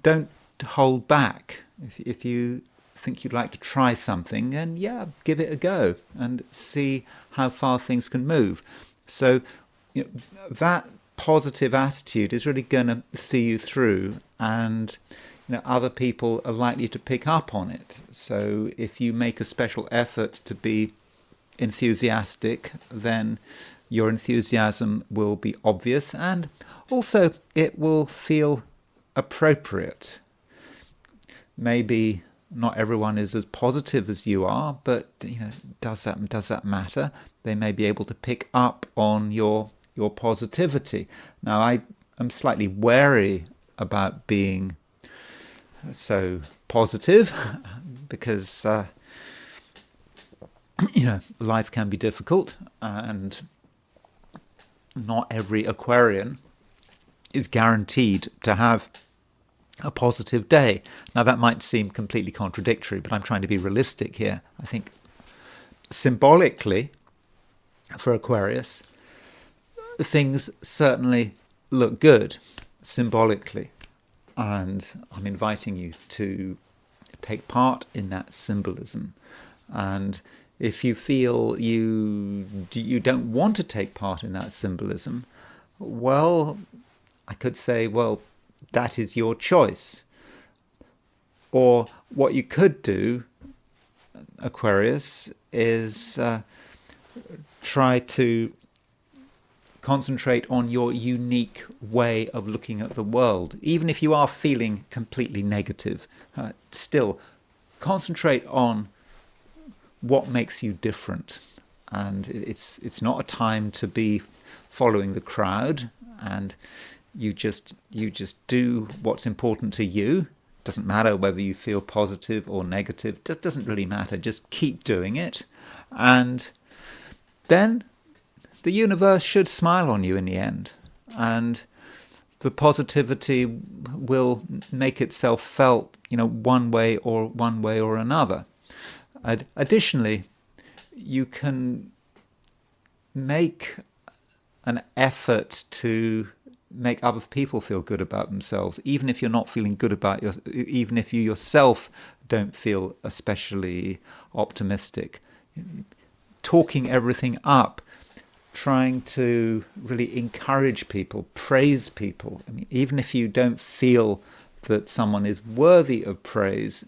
don't hold back. If you think you'd like to try something, then give it a go and see how far things can move. So that positive attitude is really going to see you through, and other people are likely to pick up on it. So if you make a special effort to be enthusiastic, then your enthusiasm will be obvious, and also it will feel appropriate. Maybe not everyone is as positive as you are, but does that matter? They may be able to pick up on your positivity. Now, I am slightly wary about being so positive because life can be difficult, and not every Aquarian is guaranteed to have a positive day. Now, that might seem completely contradictory, but I'm trying to be realistic here. I think symbolically for Aquarius, things certainly look good symbolically, and I'm inviting you to take part in that symbolism. And if you feel you don't want to take part in that symbolism, well, I could say, well, that is your choice. Or what you could do, Aquarius, is try to concentrate on your unique way of looking at the world. Even if you are feeling completely negative, still concentrate on what makes you different. And it's not a time to be following the crowd, and you just do what's important to you. Doesn't matter whether you feel positive or negative. It doesn't really matter. Just keep doing it, and then the universe should smile on you in the end, and the positivity will make itself felt, one way or another. Additionally, you can make an effort to make other people feel good about themselves, even if you're not feeling good about even if you yourself don't feel especially optimistic. Talking everything up, trying to really encourage people, praise people. I mean, even if you don't feel that someone is worthy of praise,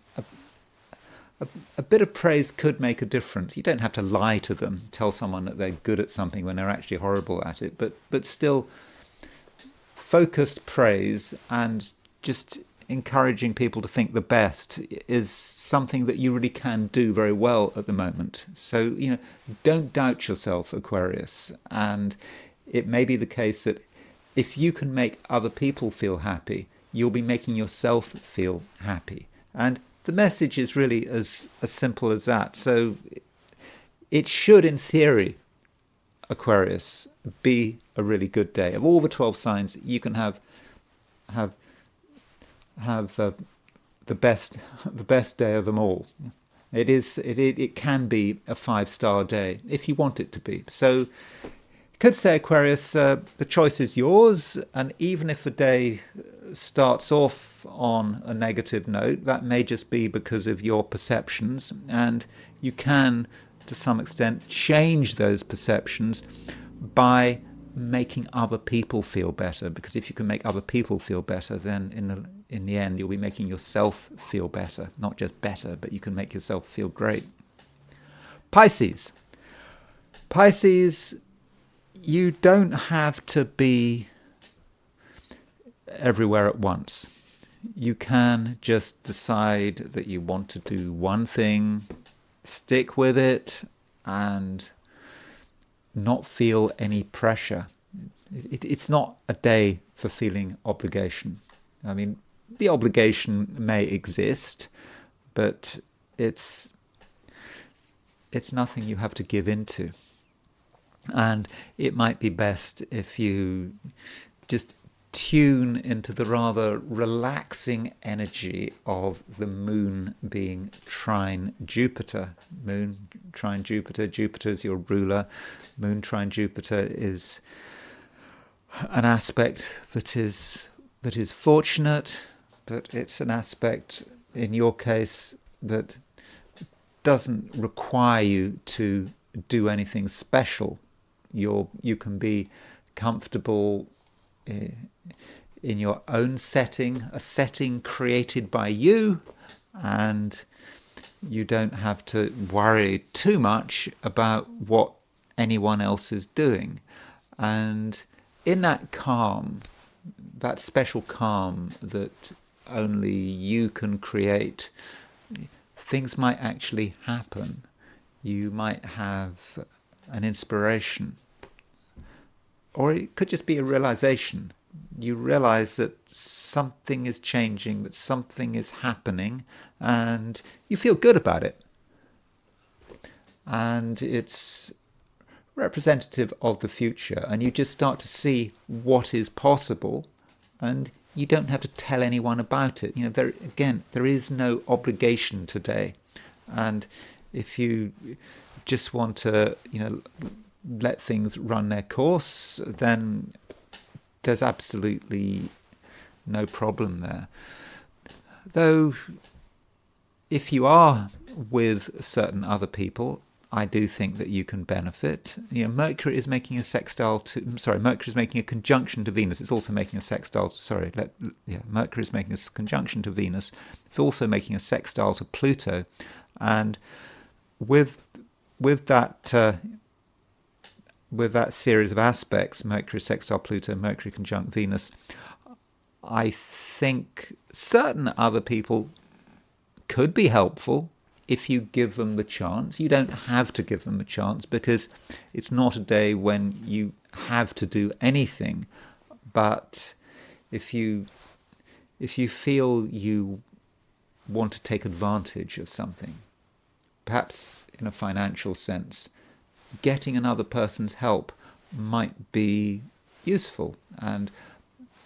a bit of praise could make a difference. You don't have to lie to them, tell someone that they're good at something when they're actually horrible at it, but still focused praise and just encouraging people to think the best is something that you really can do very well at the moment. So, don't doubt yourself, Aquarius. And it may be the case that if you can make other people feel happy, you'll be making yourself feel happy. And the message is really as simple as that. So it should, in theory, Aquarius, be a really good day. Of all the 12 signs, you can have the best day of them all. It can be a 5-star day if you want it to be. So you could say, Aquarius, the choice is yours, and even if a day starts off on a negative note, that may just be because of your perceptions, and you can, to some extent, change those perceptions by making other people feel better. Because if you can make other people feel better, then in the end you'll be making yourself feel better. Not just better, but you can make yourself feel great. Pisces, you don't have to be everywhere at once. You can just decide that you want to do one thing, stick with it, and not feel any pressure. It's not a day for feeling obligation. I mean, the obligation may exist, but it's nothing you have to give into. And it might be best if you just tune into the rather relaxing energy of the moon being trine Jupiter. Moon trine Jupiter. Jupiter is your ruler. Moon trine Jupiter is an aspect that is fortunate, but it's an aspect in your case that doesn't require you to do anything special. You can be comfortable in your own setting, a setting created by you, and you don't have to worry too much about what anyone else is doing. And in that calm, that special calm that only you can create, things might actually happen. You might have an inspiration, or it could just be a realization. You realize that something is changing, that something is happening, and you feel good about it. And it's representative of the future, and you just start to see what is possible, and you don't have to tell anyone about it. There is no obligation today. And if you just want to, let things run their course, then there's absolutely no problem there. Though if you are with certain other people, I do think that you can benefit. Mercury is making a sextile to, sorry, Mercury is making a conjunction to Venus. It's also making a sextile, Mercury is making a conjunction to Venus. It's also making a sextile to Pluto. And with that series of aspects, Mercury sextile Pluto, Mercury conjunct Venus, I think certain other people could be helpful if you give them the chance. You don't have to give them a chance, because it's not a day when you have to do anything. But if you feel you want to take advantage of something, perhaps in a financial sense, getting another person's help might be useful. And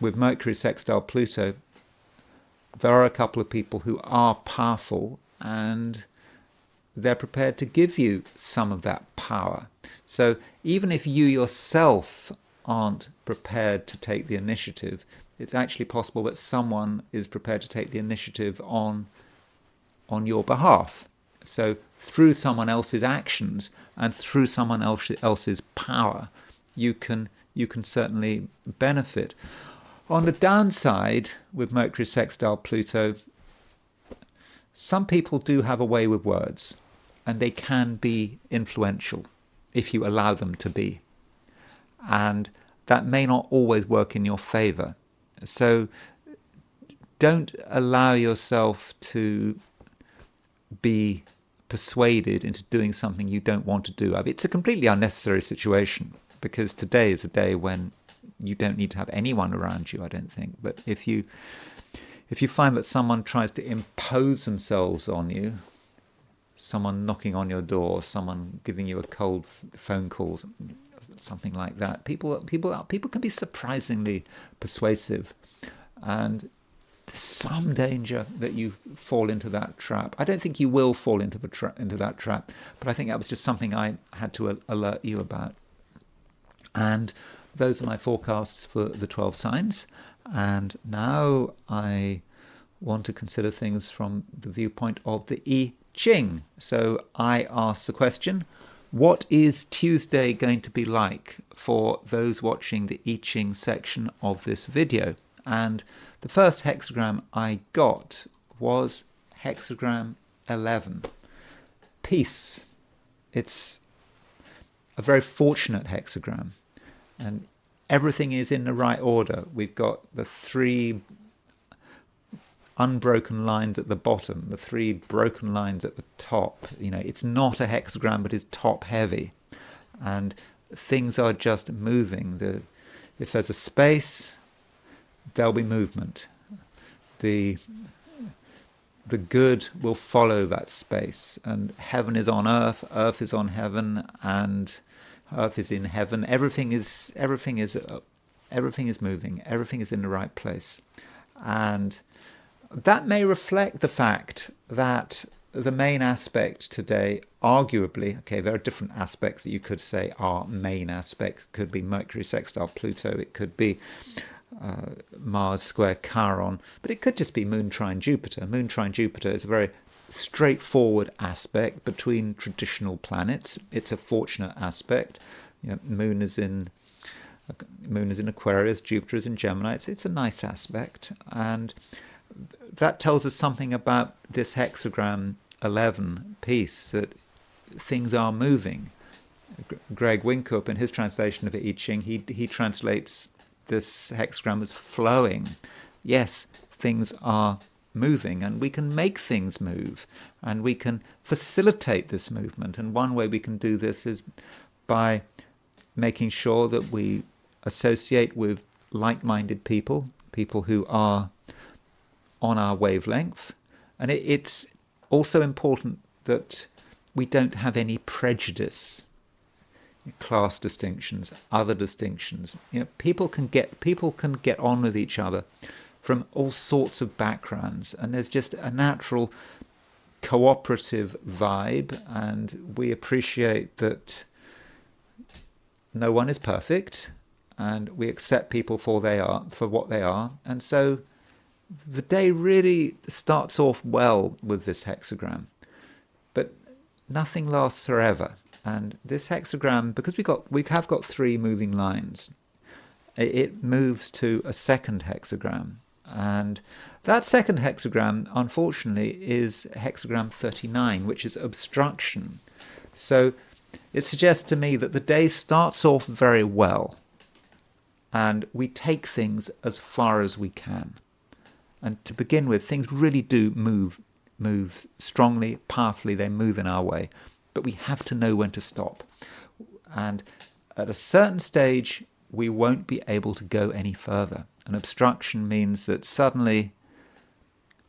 with Mercury sextile Pluto, there are a couple of people who are powerful, and they're prepared to give you some of that power. So even if you yourself aren't prepared to take the initiative, it's actually possible that someone is prepared to take the initiative on your behalf. So through someone else's actions and through someone else's power, you can certainly benefit. On the downside, with Mercury sextile Pluto, some people do have a way with words, and they can be influential if you allow them to be. And that may not always work in your favor. So don't allow yourself to be persuaded into doing something you don't want to do. It's a completely unnecessary situation, because today is a day when you don't need to have anyone around you, I don't think. But if you find that someone tries to impose themselves on you, someone knocking on your door, someone giving you a cold phone call, something like that, people can be surprisingly persuasive, and there's some danger that you fall into that trap. I don't think you will fall into that trap, but I think that was just something I had to alert you about. And those are my forecasts for the 12 signs. And now I want to consider things from the viewpoint of the I Ching. So I ask the question, what is Tuesday going to be like for those watching the I Ching section of this video? And the first hexagram I got was hexagram 11, peace. It's a very fortunate hexagram, and everything is in the right order. We've got the 3 unbroken lines at the bottom, the 3 broken lines at the top. It's not a hexagram, but it's top heavy, and things are just moving. If there's a space, there'll be movement. The good will follow that space, and heaven is on earth, earth is on heaven, and earth is in heaven. Everything is moving. Everything is in the right place, and that may reflect the fact that the main aspect today, arguably, there are different aspects that you could say are main aspects. It could be Mercury sextile Pluto. It could be Mars square Chiron, but it could just be Moon trine Jupiter. Moon trine Jupiter is a very straightforward aspect between traditional planets. It's a fortunate aspect. Moon is in Aquarius, Jupiter is in Gemini. It's a nice aspect, and that tells us something about this hexagram 11 piece, that things are moving. Greg Winkup, in his translation of I Ching, he translates this hexagram as flowing. Yes, things are moving, and we can make things move, and we can facilitate this movement. And one way we can do this is by making sure that we associate with like-minded people who are on our wavelength. And it's also important that we don't have any prejudice, class distinctions, other distinctions. People can get on with each other from all sorts of backgrounds, and there's just a natural cooperative vibe, and we appreciate that no one is perfect, and we accept people for what they are, and so the day really starts off well with this hexagram, but nothing lasts forever. And this hexagram, because we have got 3 moving lines, it moves to a second hexagram. And that second hexagram, unfortunately, is hexagram 39, which is obstruction. So it suggests to me that the day starts off very well, and we take things as far as we can. And to begin with, things really do move strongly, powerfully. They move in our way, but we have to know when to stop. And at a certain stage, we won't be able to go any further. An obstruction means that suddenly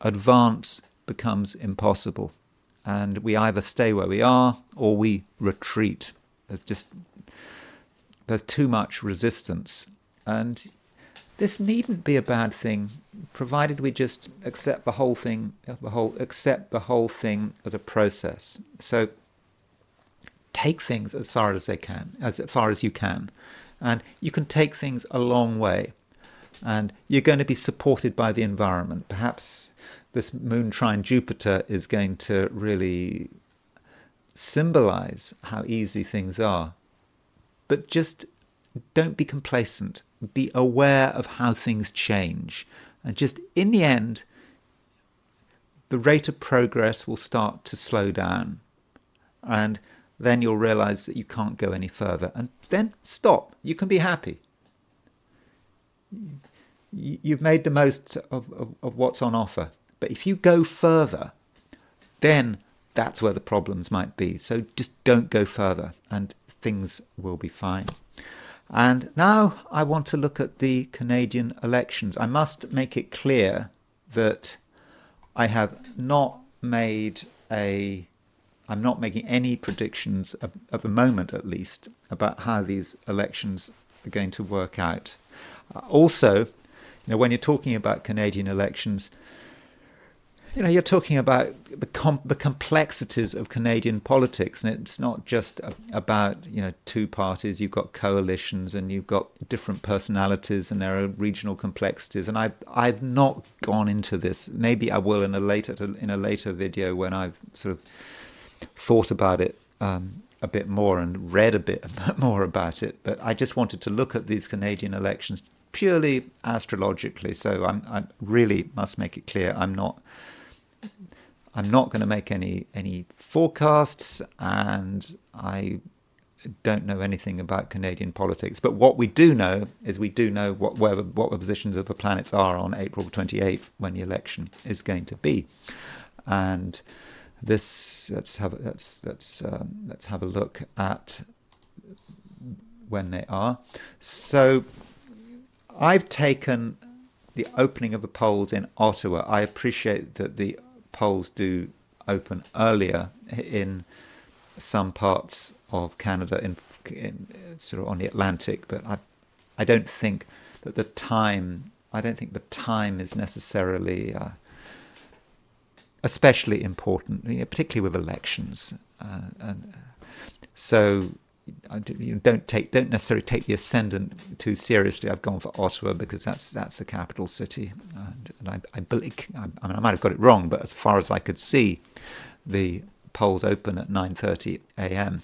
advance becomes impossible, and we either stay where we are or we retreat. There's too much resistance, and this needn't be a bad thing, provided we just accept the whole thing as a process. So take things as far as you can, and you can take things a long way. And you're going to be supported by the environment. Perhaps this moon trine Jupiter is going to really symbolize how easy things are. But just don't be complacent. Be aware of how things change. And just in the end, the rate of progress will start to slow down. And then you'll realize that you can't go any further. And then stop. You can be happy. You've made the most of what's on offer. But if you go further, then that's where the problems might be. So just don't go further and things will be fine. And now I want to look at the Canadian elections. I must make it clear that I have not made I'm not making any predictions at the moment, at least, about how these elections are going to work out. Also, when you're talking about Canadian elections, you're talking about the complexities of Canadian politics, and it's not just about 2 parties. You've got coalitions, and you've got different personalities, and there are regional complexities. And I've not gone into this. Maybe I will in a later video when I've sort of thought about it a bit more and read a bit more about it. But I just wanted to look at these Canadian elections purely astrologically. So I really must make it clear I'm not going to make any forecasts, and I don't know anything about Canadian politics. But what we do know is what the positions of the planets are on April 28th when the election is going to be. And let's have a look at when they are. So I've taken the opening of the polls in Ottawa. I appreciate that the polls do open earlier in some parts of Canada, in sort of on the Atlantic, but I don't think that the time is necessarily especially important, particularly with elections, and so. Don't necessarily take the ascendant too seriously. I've gone for Ottawa because that's the capital city, and I believe I might have got it wrong, but as far as I could see, the polls open at 9:30 a.m.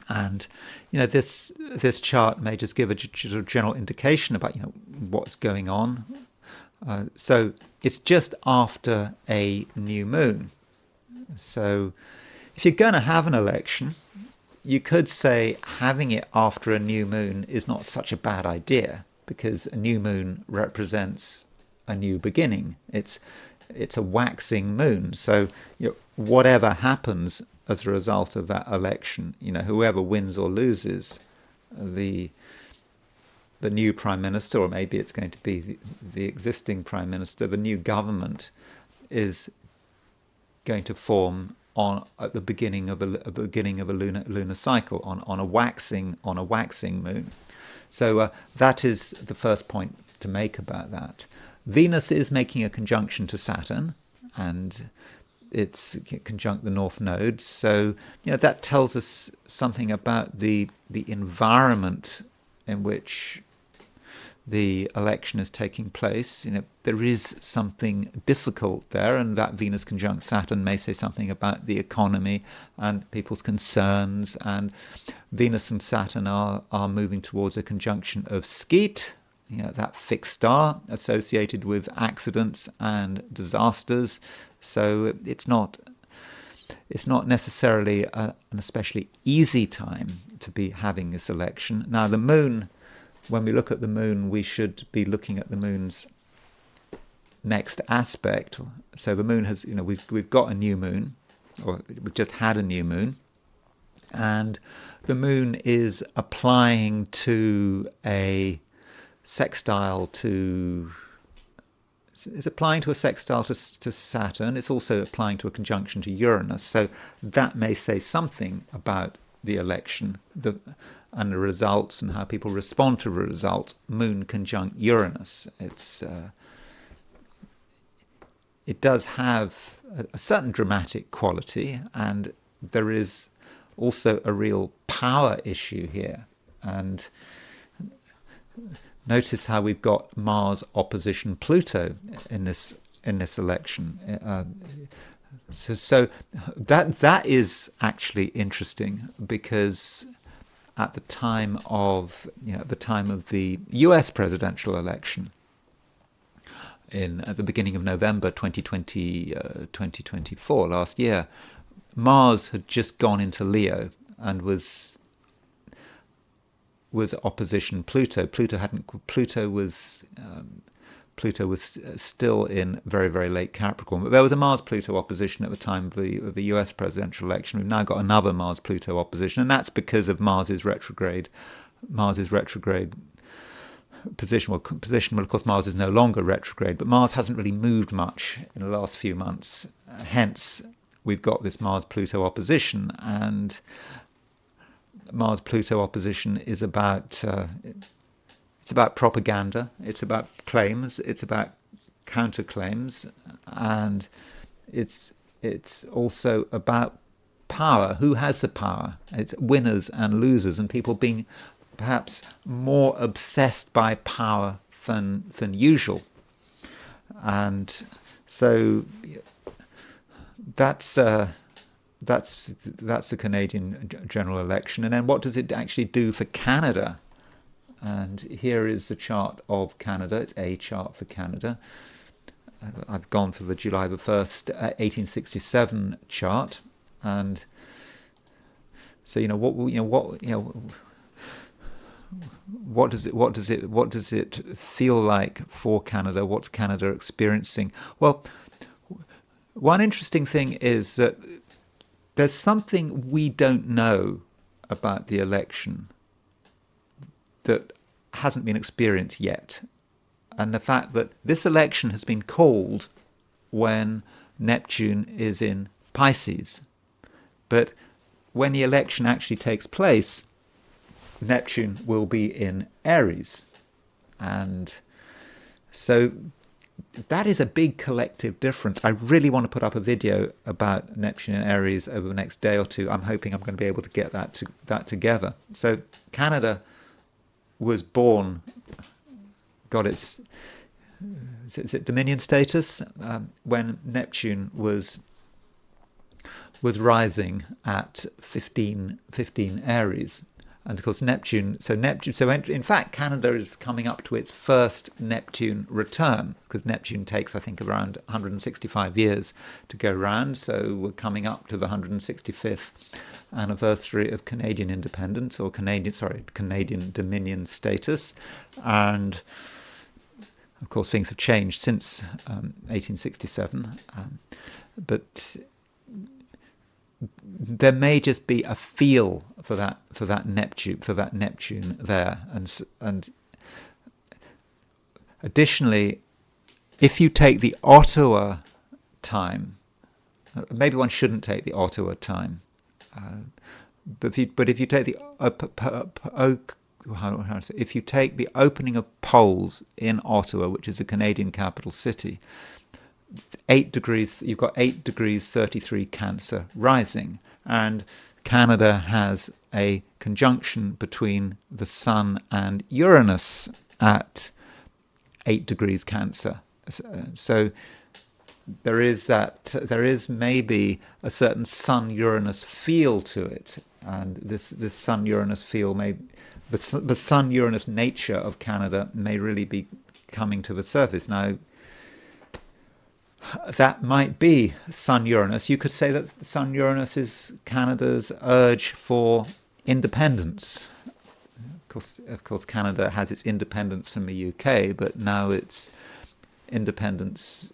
And this chart may just give a general indication about what's going on. So it's just after a new moon. So if you're going to have an election, you could say having it after a new moon is not such a bad idea, because a new moon represents a new beginning. It's a waxing moon. So whatever happens as a result of that election, whoever wins or loses, the new prime minister, or maybe it's going to be the existing prime minister, the new government is going to form at the beginning of a lunar cycle, on a waxing moon. So that is the first point to make about that. Venus is making a conjunction to Saturn, and it's conjunct the North Node. So that tells us something about the environment in which the election is taking place, there is something difficult there, and that Venus conjunct Saturn may say something about the economy and people's concerns. And Venus and Saturn are moving towards a conjunction of Skeet, that fixed star associated with accidents and disasters. So it's not necessarily an especially easy time to be having this election. Now, the moon, when we look at the moon, we should be looking at the moon's next aspect. So the moon has, we've got a new moon, or we've just had a new moon, and the moon is applying to a sextile to Saturn. It's also applying to a conjunction to Uranus. So that may say something about the election and the results and how people respond to the results. Moon conjunct Uranus. It does have a certain dramatic quality, and there is also a real power issue here. And notice how we've got Mars opposition Pluto in this election. So that is actually interesting, because at the time of the U.S. presidential election at the beginning of November 2024 last year, Mars had just gone into Leo and was opposition Pluto. Pluto was still in very, very late Capricorn. But there was a Mars-Pluto opposition at the time of the US presidential election. We've now got another Mars-Pluto opposition, and that's because of Mars's retrograde position. Well, of course, Mars is no longer retrograde, but Mars hasn't really moved much in the last few months. Hence, we've got this Mars-Pluto opposition, and Mars-Pluto opposition is about it's about propaganda, it's about claims, it's about counterclaims, and it's also about power. Who has the power? It's winners and losers, and people being perhaps more obsessed by power than usual. And so that's the Canadian general election. And then what does it actually do for Canada? And here is the chart of Canada. It's a chart for Canada. I've gone for the July the 1st, 1867 chart. And so what does it feel like for Canada? What's Canada experiencing? Well, one interesting thing is that there's something we don't know about the election that hasn't been experienced yet. And the fact that this election has been called when Neptune is in Pisces. But when the election actually takes place, Neptune will be in Aries. And so that is a big collective difference. I really want to put up a video about Neptune and Aries over the next day or two. I'm hoping I'm going to be able to get that together. So Canada was born, got its is it Dominion status when Neptune was rising at 15 Aries. And of course Neptune, so in fact Canada is coming up to its first Neptune return, because Neptune takes, I think, around 165 years to go round. So we're coming up to the 165th anniversary of Canadian independence, or Canadian Dominion status. And of course things have changed since 1867, but there may just be a feel for that Neptune there, and additionally, if you take the Ottawa time, maybe one shouldn't take the Ottawa time, but if you take the if you take the opening of polls in Ottawa, which is the Canadian capital city, 8 degrees, you've got 8 degrees 33 Cancer rising, and Canada has a conjunction between the Sun and Uranus, at 8 degrees Cancer. So there is maybe a certain Sun-Uranus feel to it, and this Sun-Uranus feel the Sun-Uranus nature of Canada may really be coming to the surface now. That might be Sun-Uranus. You could say that Sun-Uranus is Canada's urge for independence. Of course, Canada has its independence from the UK, but now its independence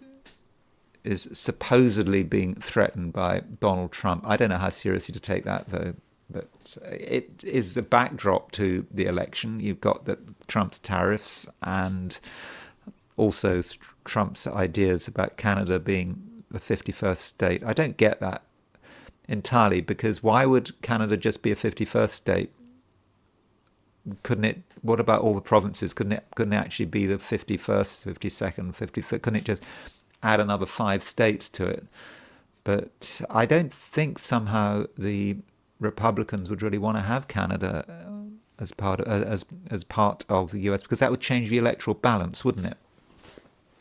is supposedly being threatened by Donald Trump. I don't know how seriously to take that, though, but it is a backdrop to the election. You've got Trump's tariffs and also Trump's ideas about Canada being the 51st state. I don't get that entirely, because why would Canada just be a 51st state? Couldn't it? What about all the provinces? Couldn't it actually be the 51st, 52nd, 53rd? Couldn't it just add another 5 states to it? But I don't think somehow the Republicans would really want to have Canada as part of the US, because that would change the electoral balance, wouldn't it?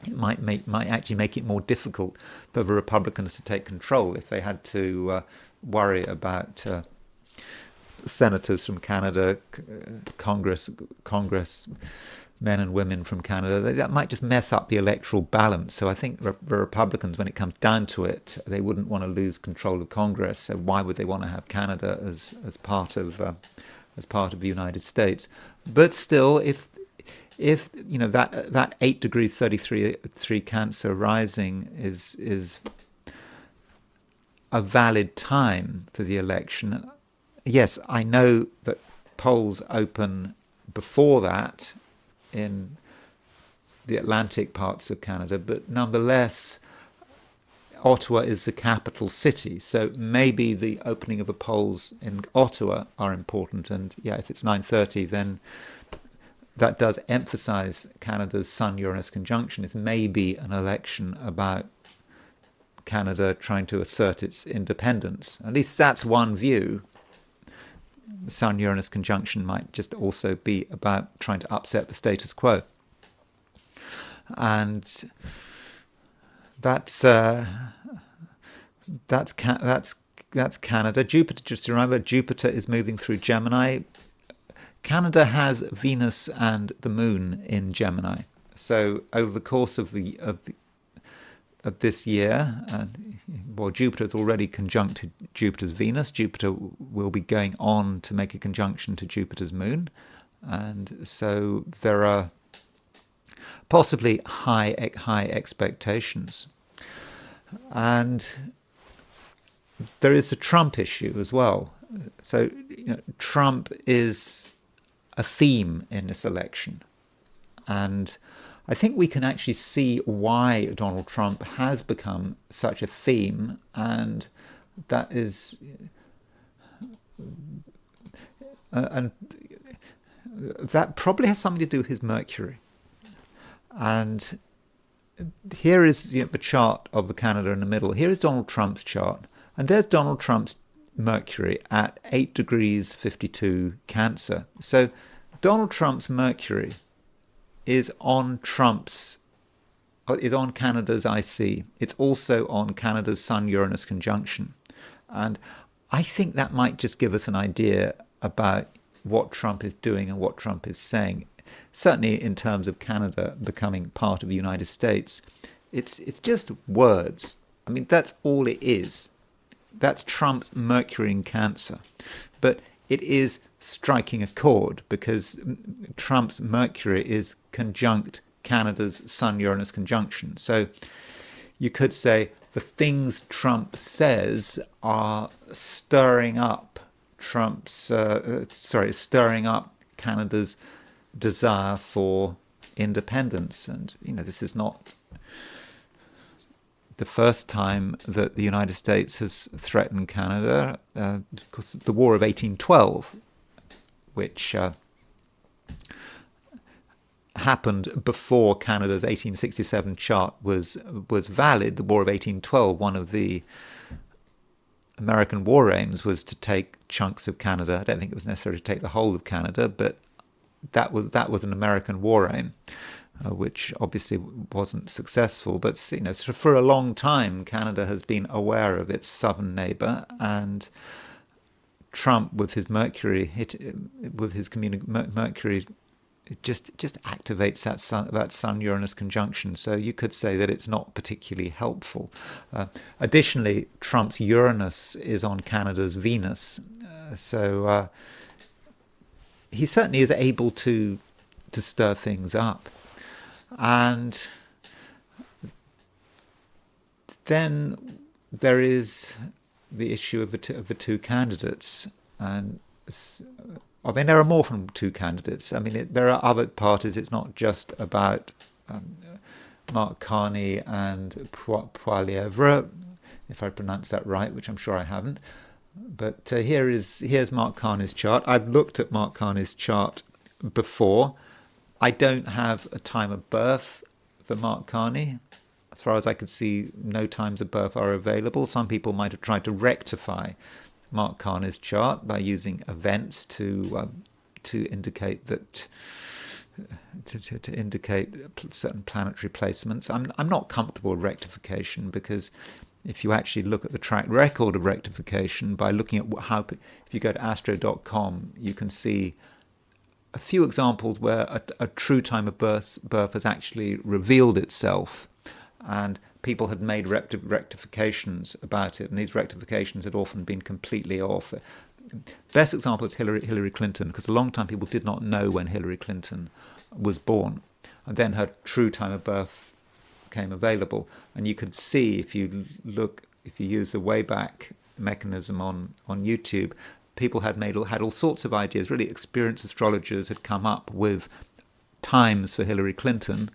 It might actually make it more difficult for the Republicans to take control if they had to worry about senators from Canada, Congress men and women from Canada. That might just mess up the electoral balance. So I think the Republicans, when it comes down to it, they wouldn't want to lose control of Congress. So why would they want to have Canada as part of the United States? But still, if that 8 degrees 33 Cancer rising is a valid time for the election. Yes, I know that polls open before that in the Atlantic parts of Canada, but nonetheless, Ottawa is the capital city, so maybe the opening of the polls in Ottawa are important. And yeah, if it's 9:30, then that does emphasize Canada's Sun-Uranus conjunction. It's maybe an election about Canada trying to assert its independence. At least that's one view. The Sun-Uranus conjunction might just also be about trying to upset the status quo. And that's Canada. Jupiter, just remember, Jupiter is moving through Gemini. Canada has Venus and the Moon in Gemini. So over the course of this year, Jupiter's already conjuncted Jupiter's Venus. Jupiter will be going on to make a conjunction to Jupiter's Moon, and so there are possibly high expectations. And there is the Trump issue as well. So Trump is a theme in this election, and I think we can actually see why Donald Trump has become such a theme, and that is, and that probably has something to do with his Mercury. And here is the chart of the Canada in the middle. Here is Donald Trump's chart, and there's Donald Trump's Mercury at 8 degrees 52 Cancer. So Donald Trump's Mercury is on Canada's IC. It's also on Canada's Sun-Uranus conjunction. And I think that might just give us an idea about what Trump is doing and what Trump is saying. Certainly in terms of Canada becoming part of the United States, it's just words. I mean, that's all it is. That's Trump's Mercury in Cancer. But it is striking a chord, because Trump's Mercury is conjunct Canada's Sun-Uranus conjunction. So you could say the things Trump says are stirring up Canada's desire for independence. And this is not the first time that the United States has threatened Canada. Because the War of 1812, which happened before Canada's 1867 chart was valid. The War of 1812, one of the American war aims was to take chunks of Canada. I don't think it was necessary to take the whole of Canada, but that was an American war aim, which obviously wasn't successful. But so for a long time, Canada has been aware of its southern neighbour, and Trump, with his Mercury, Mercury, it just activates that Sun Uranus conjunction. So you could say that it's not particularly helpful. Additionally, Trump's Uranus is on Canada's Venus, so he certainly is able to stir things up. And then there is the issue of the two candidates, and I mean, there are more from two candidates. I mean, there are other parties. It's not just about Mark Carney and Poilievre, if I pronounce that right, which I'm sure I haven't. But here's Mark Carney's chart. I've looked at Mark Carney's chart before. I don't have a time of birth for Mark Carney. As far as I could see, no times of birth are available. Some people might have tried to rectify Mark Carney's chart by using events to indicate that to indicate certain planetary placements. I'm not comfortable with rectification, because if you actually look at the track record of rectification by looking at how, if you go to astro.com, you can see a few examples where a true time of birth has actually revealed itself, and people had made rectifications about it, and these rectifications had often been completely off. Best example is Hillary Clinton, because a long time people did not know when Hillary Clinton was born, and then her true time of birth became available, and you could see, if you use the Wayback mechanism on YouTube, people had all sorts of ideas. Really experienced astrologers had come up with times for Hillary Clinton,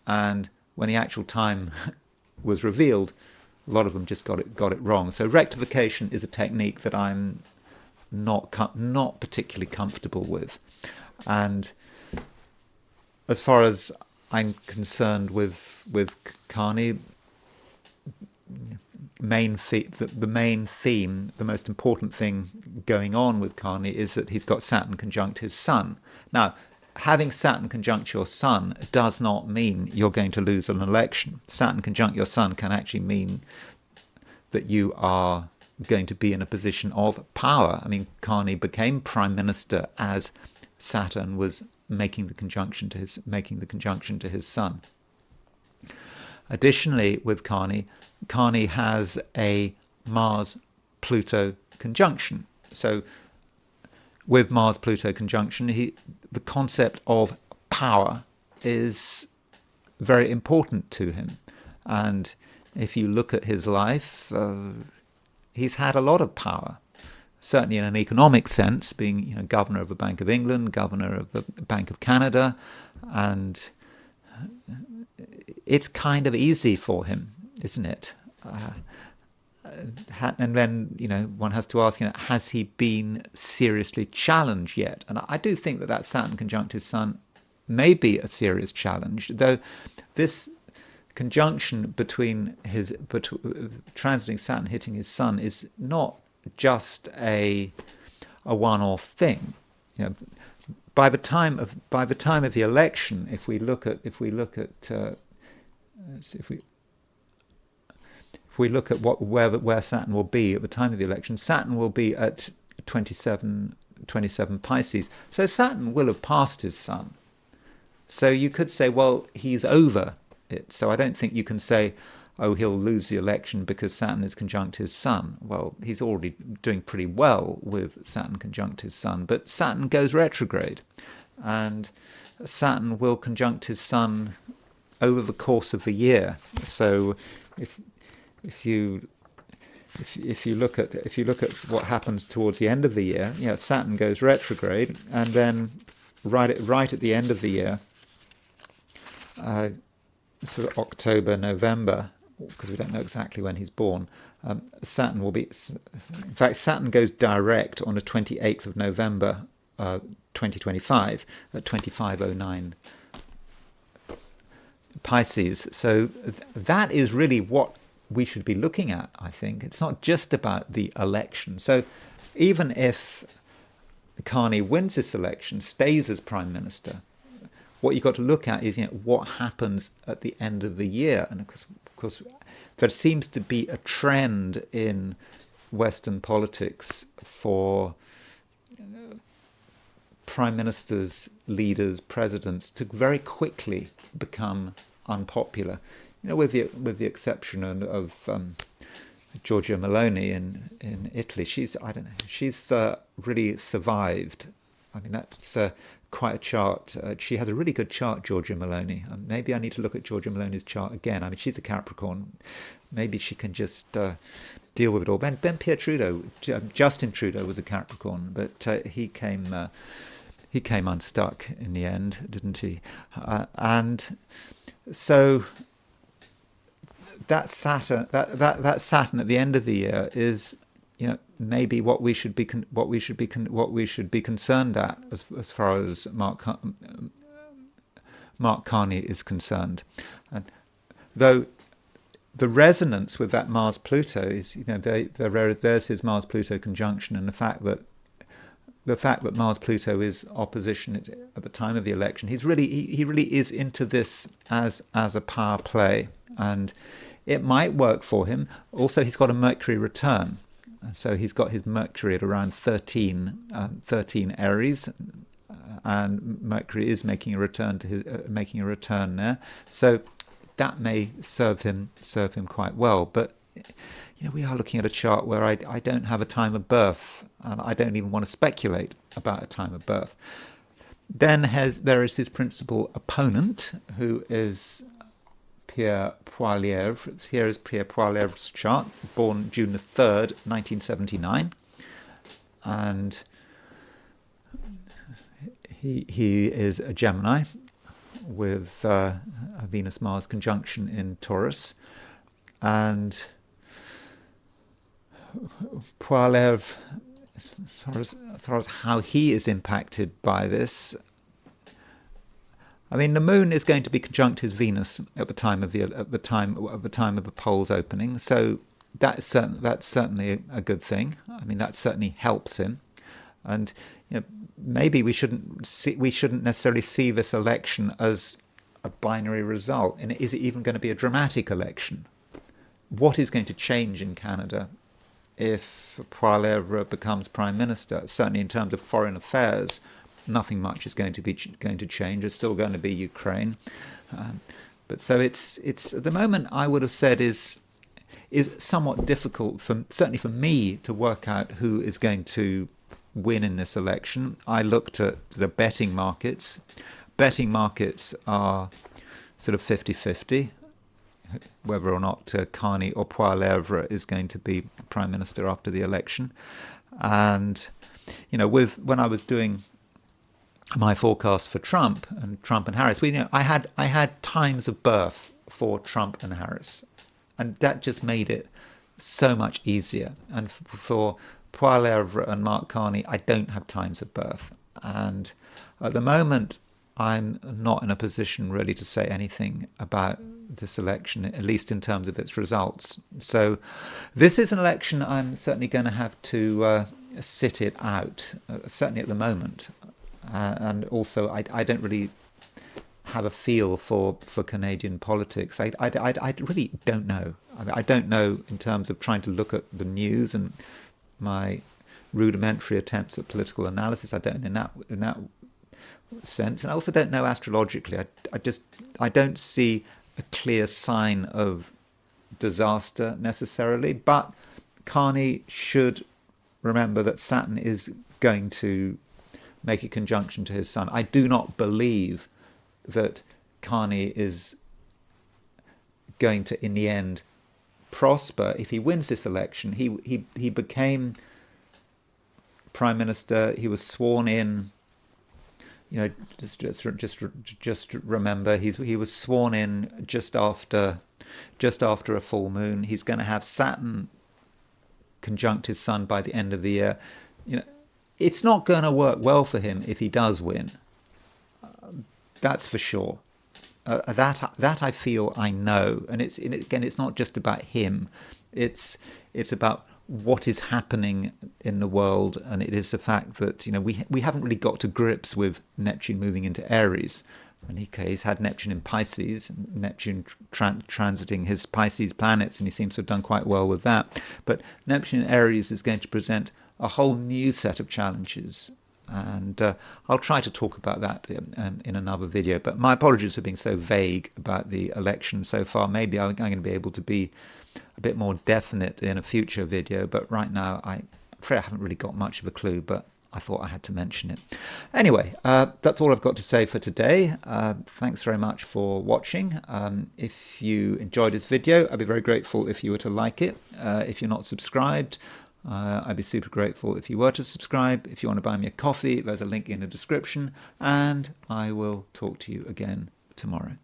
and when the actual time was revealed, a lot of them just got it wrong. So rectification is a technique that I'm not particularly comfortable with. And as far as I'm concerned with Carney, the main theme, the most important thing going on with Carney is that he's got Saturn conjunct his Sun. Now, having Saturn conjunct your Sun does not mean you're going to lose an election. Saturn conjunct your Sun can actually mean that you are going to be in a position of power. I mean, Carney became Prime Minister as Saturn was making the conjunction to his Sun. Additionally, with Carney has a Mars-Pluto conjunction. So with Mars-Pluto conjunction, the concept of power is very important to him. And if you look at his life, he's had a lot of power, certainly in an economic sense, being governor of the Bank of England, governor of the Bank of Canada, and it's kind of easy for him, isn't it? And then, one has to ask, has he been seriously challenged yet? And I do think that Saturn conjunct his Sun may be a serious challenge, though this conjunction transiting Saturn hitting his Sun is not just a one-off thing. By the time of the election, if we look at where Saturn will be at the time of the election, Saturn will be at 27 Pisces. So Saturn will have passed his Sun. So you could say, well, he's over it. So I don't think you can say, oh, he'll lose the election because Saturn is conjunct his Sun. Well, he's already doing pretty well with Saturn conjunct his Sun. But Saturn goes retrograde, and Saturn will conjunct his Sun over the course of the year. So if you look at what happens towards the end of the year, Saturn goes retrograde, and then right at the end of the year, sort of October, November, because we don't know exactly when he's born, Saturn will be. In fact, Saturn goes direct on the 28th of November, 2025 at 2509 Pisces. So that is really what we should be looking at, I think. It's not just about the election. So even if Carney wins this election, stays as Prime Minister, what you've got to look at is, what happens at the end of the year. And of course, there seems to be a trend in Western politics for prime ministers, leaders, presidents to very quickly become unpopular. With the exception of Giorgia Meloni in Italy, she's really survived. I mean, that's quite a chart. She has a really good chart, Giorgia Meloni. Maybe I need to look at Giorgia Meloni's chart again. I mean, she's a Capricorn. Maybe she can just deal with it all. Ben Pierre Trudeau, Justin Trudeau was a Capricorn, but he came unstuck in the end, didn't he? And so that Saturn at the end of the year is, maybe what we should be concerned at as far as Mark Carney is concerned. And though the resonance with that Mars Pluto is, there's his Mars Pluto conjunction, and the fact that Mars Pluto is opposition at the time of the election, he really is into this as a power play, and it might work for him. Also, he's got a Mercury return. So he's got his Mercury at around 13 Aries, and Mercury is making a return there. So that may serve him quite well. But we are looking at a chart where I don't have a time of birth, and I don't even want to speculate about a time of birth. Then there is his principal opponent, who is Pierre Poilievre. Here is Pierre Poilievre's chart, born June the 3rd, 1979. And he is a Gemini with a Venus-Mars conjunction in Taurus. And Poilievre, as far as how he is impacted by this, I mean, the Moon is going to be conjunct his Venus at the time of the polls opening, so that's certainly a good thing. I mean, that certainly helps him, and maybe we shouldn't necessarily see this election as a binary result. And is it even going to be a dramatic election? What is going to change in Canada if Poilievre becomes Prime Minister? Certainly, in terms of foreign affairs, nothing much is going to change. It's still going to be Ukraine, but so it's at the moment, I would have said, is somewhat difficult certainly for me to work out who is going to win in this election. I looked at the betting markets. Betting markets are sort of 50-50 whether or not Carney or Poilievre is going to be Prime Minister after the election. And when I was doing my forecast for Trump and Harris, I had times of birth for Trump and Harris, and that just made it so much easier. And for Poilievre and Mark Carney, I don't have times of birth, and at the moment I'm not in a position really to say anything about this election, at least in terms of its results. So this is an election I'm certainly going to have to sit it out, certainly at the moment. And also, I don't really have a feel for Canadian politics. I really don't know. I mean, I don't know in terms of trying to look at the news and my rudimentary attempts at political analysis. I don't in that sense, and I also don't know astrologically. I don't see a clear sign of disaster necessarily. But Carney should remember that Saturn is going to make a conjunction to his sun. I do not believe that Carney is going to, in the end, prosper. If he wins this election, he became Prime Minister. He was sworn in. Just remember, he was sworn in just after a full moon. He's going to have Saturn conjunct his sun by the end of the year. It's not going to work well for him if he does win. That's for sure. That I feel, I know, and it's not just about him. It's about what is happening in the world, and it is the fact that we haven't really got to grips with Neptune moving into Aries. And he's had Neptune in Pisces, and Neptune transiting his Pisces planets, and he seems to have done quite well with that. But Neptune in Aries is going to present a whole new set of challenges, and I'll try to talk about that in another video. But my apologies for being so vague about the election so far. Maybe I'm going to be able to be a bit more definite in a future video, but right now I'm afraid I haven't really got much of a clue, but I thought I had to mention it. Anyway, that's all I've got to say for today. Thanks very much for watching. If you enjoyed this video, I'd be very grateful if you were to like it. If you're not subscribed, I'd be super grateful if you were to subscribe. If you want to buy me a coffee, there's a link in the description, and I will talk to you again tomorrow.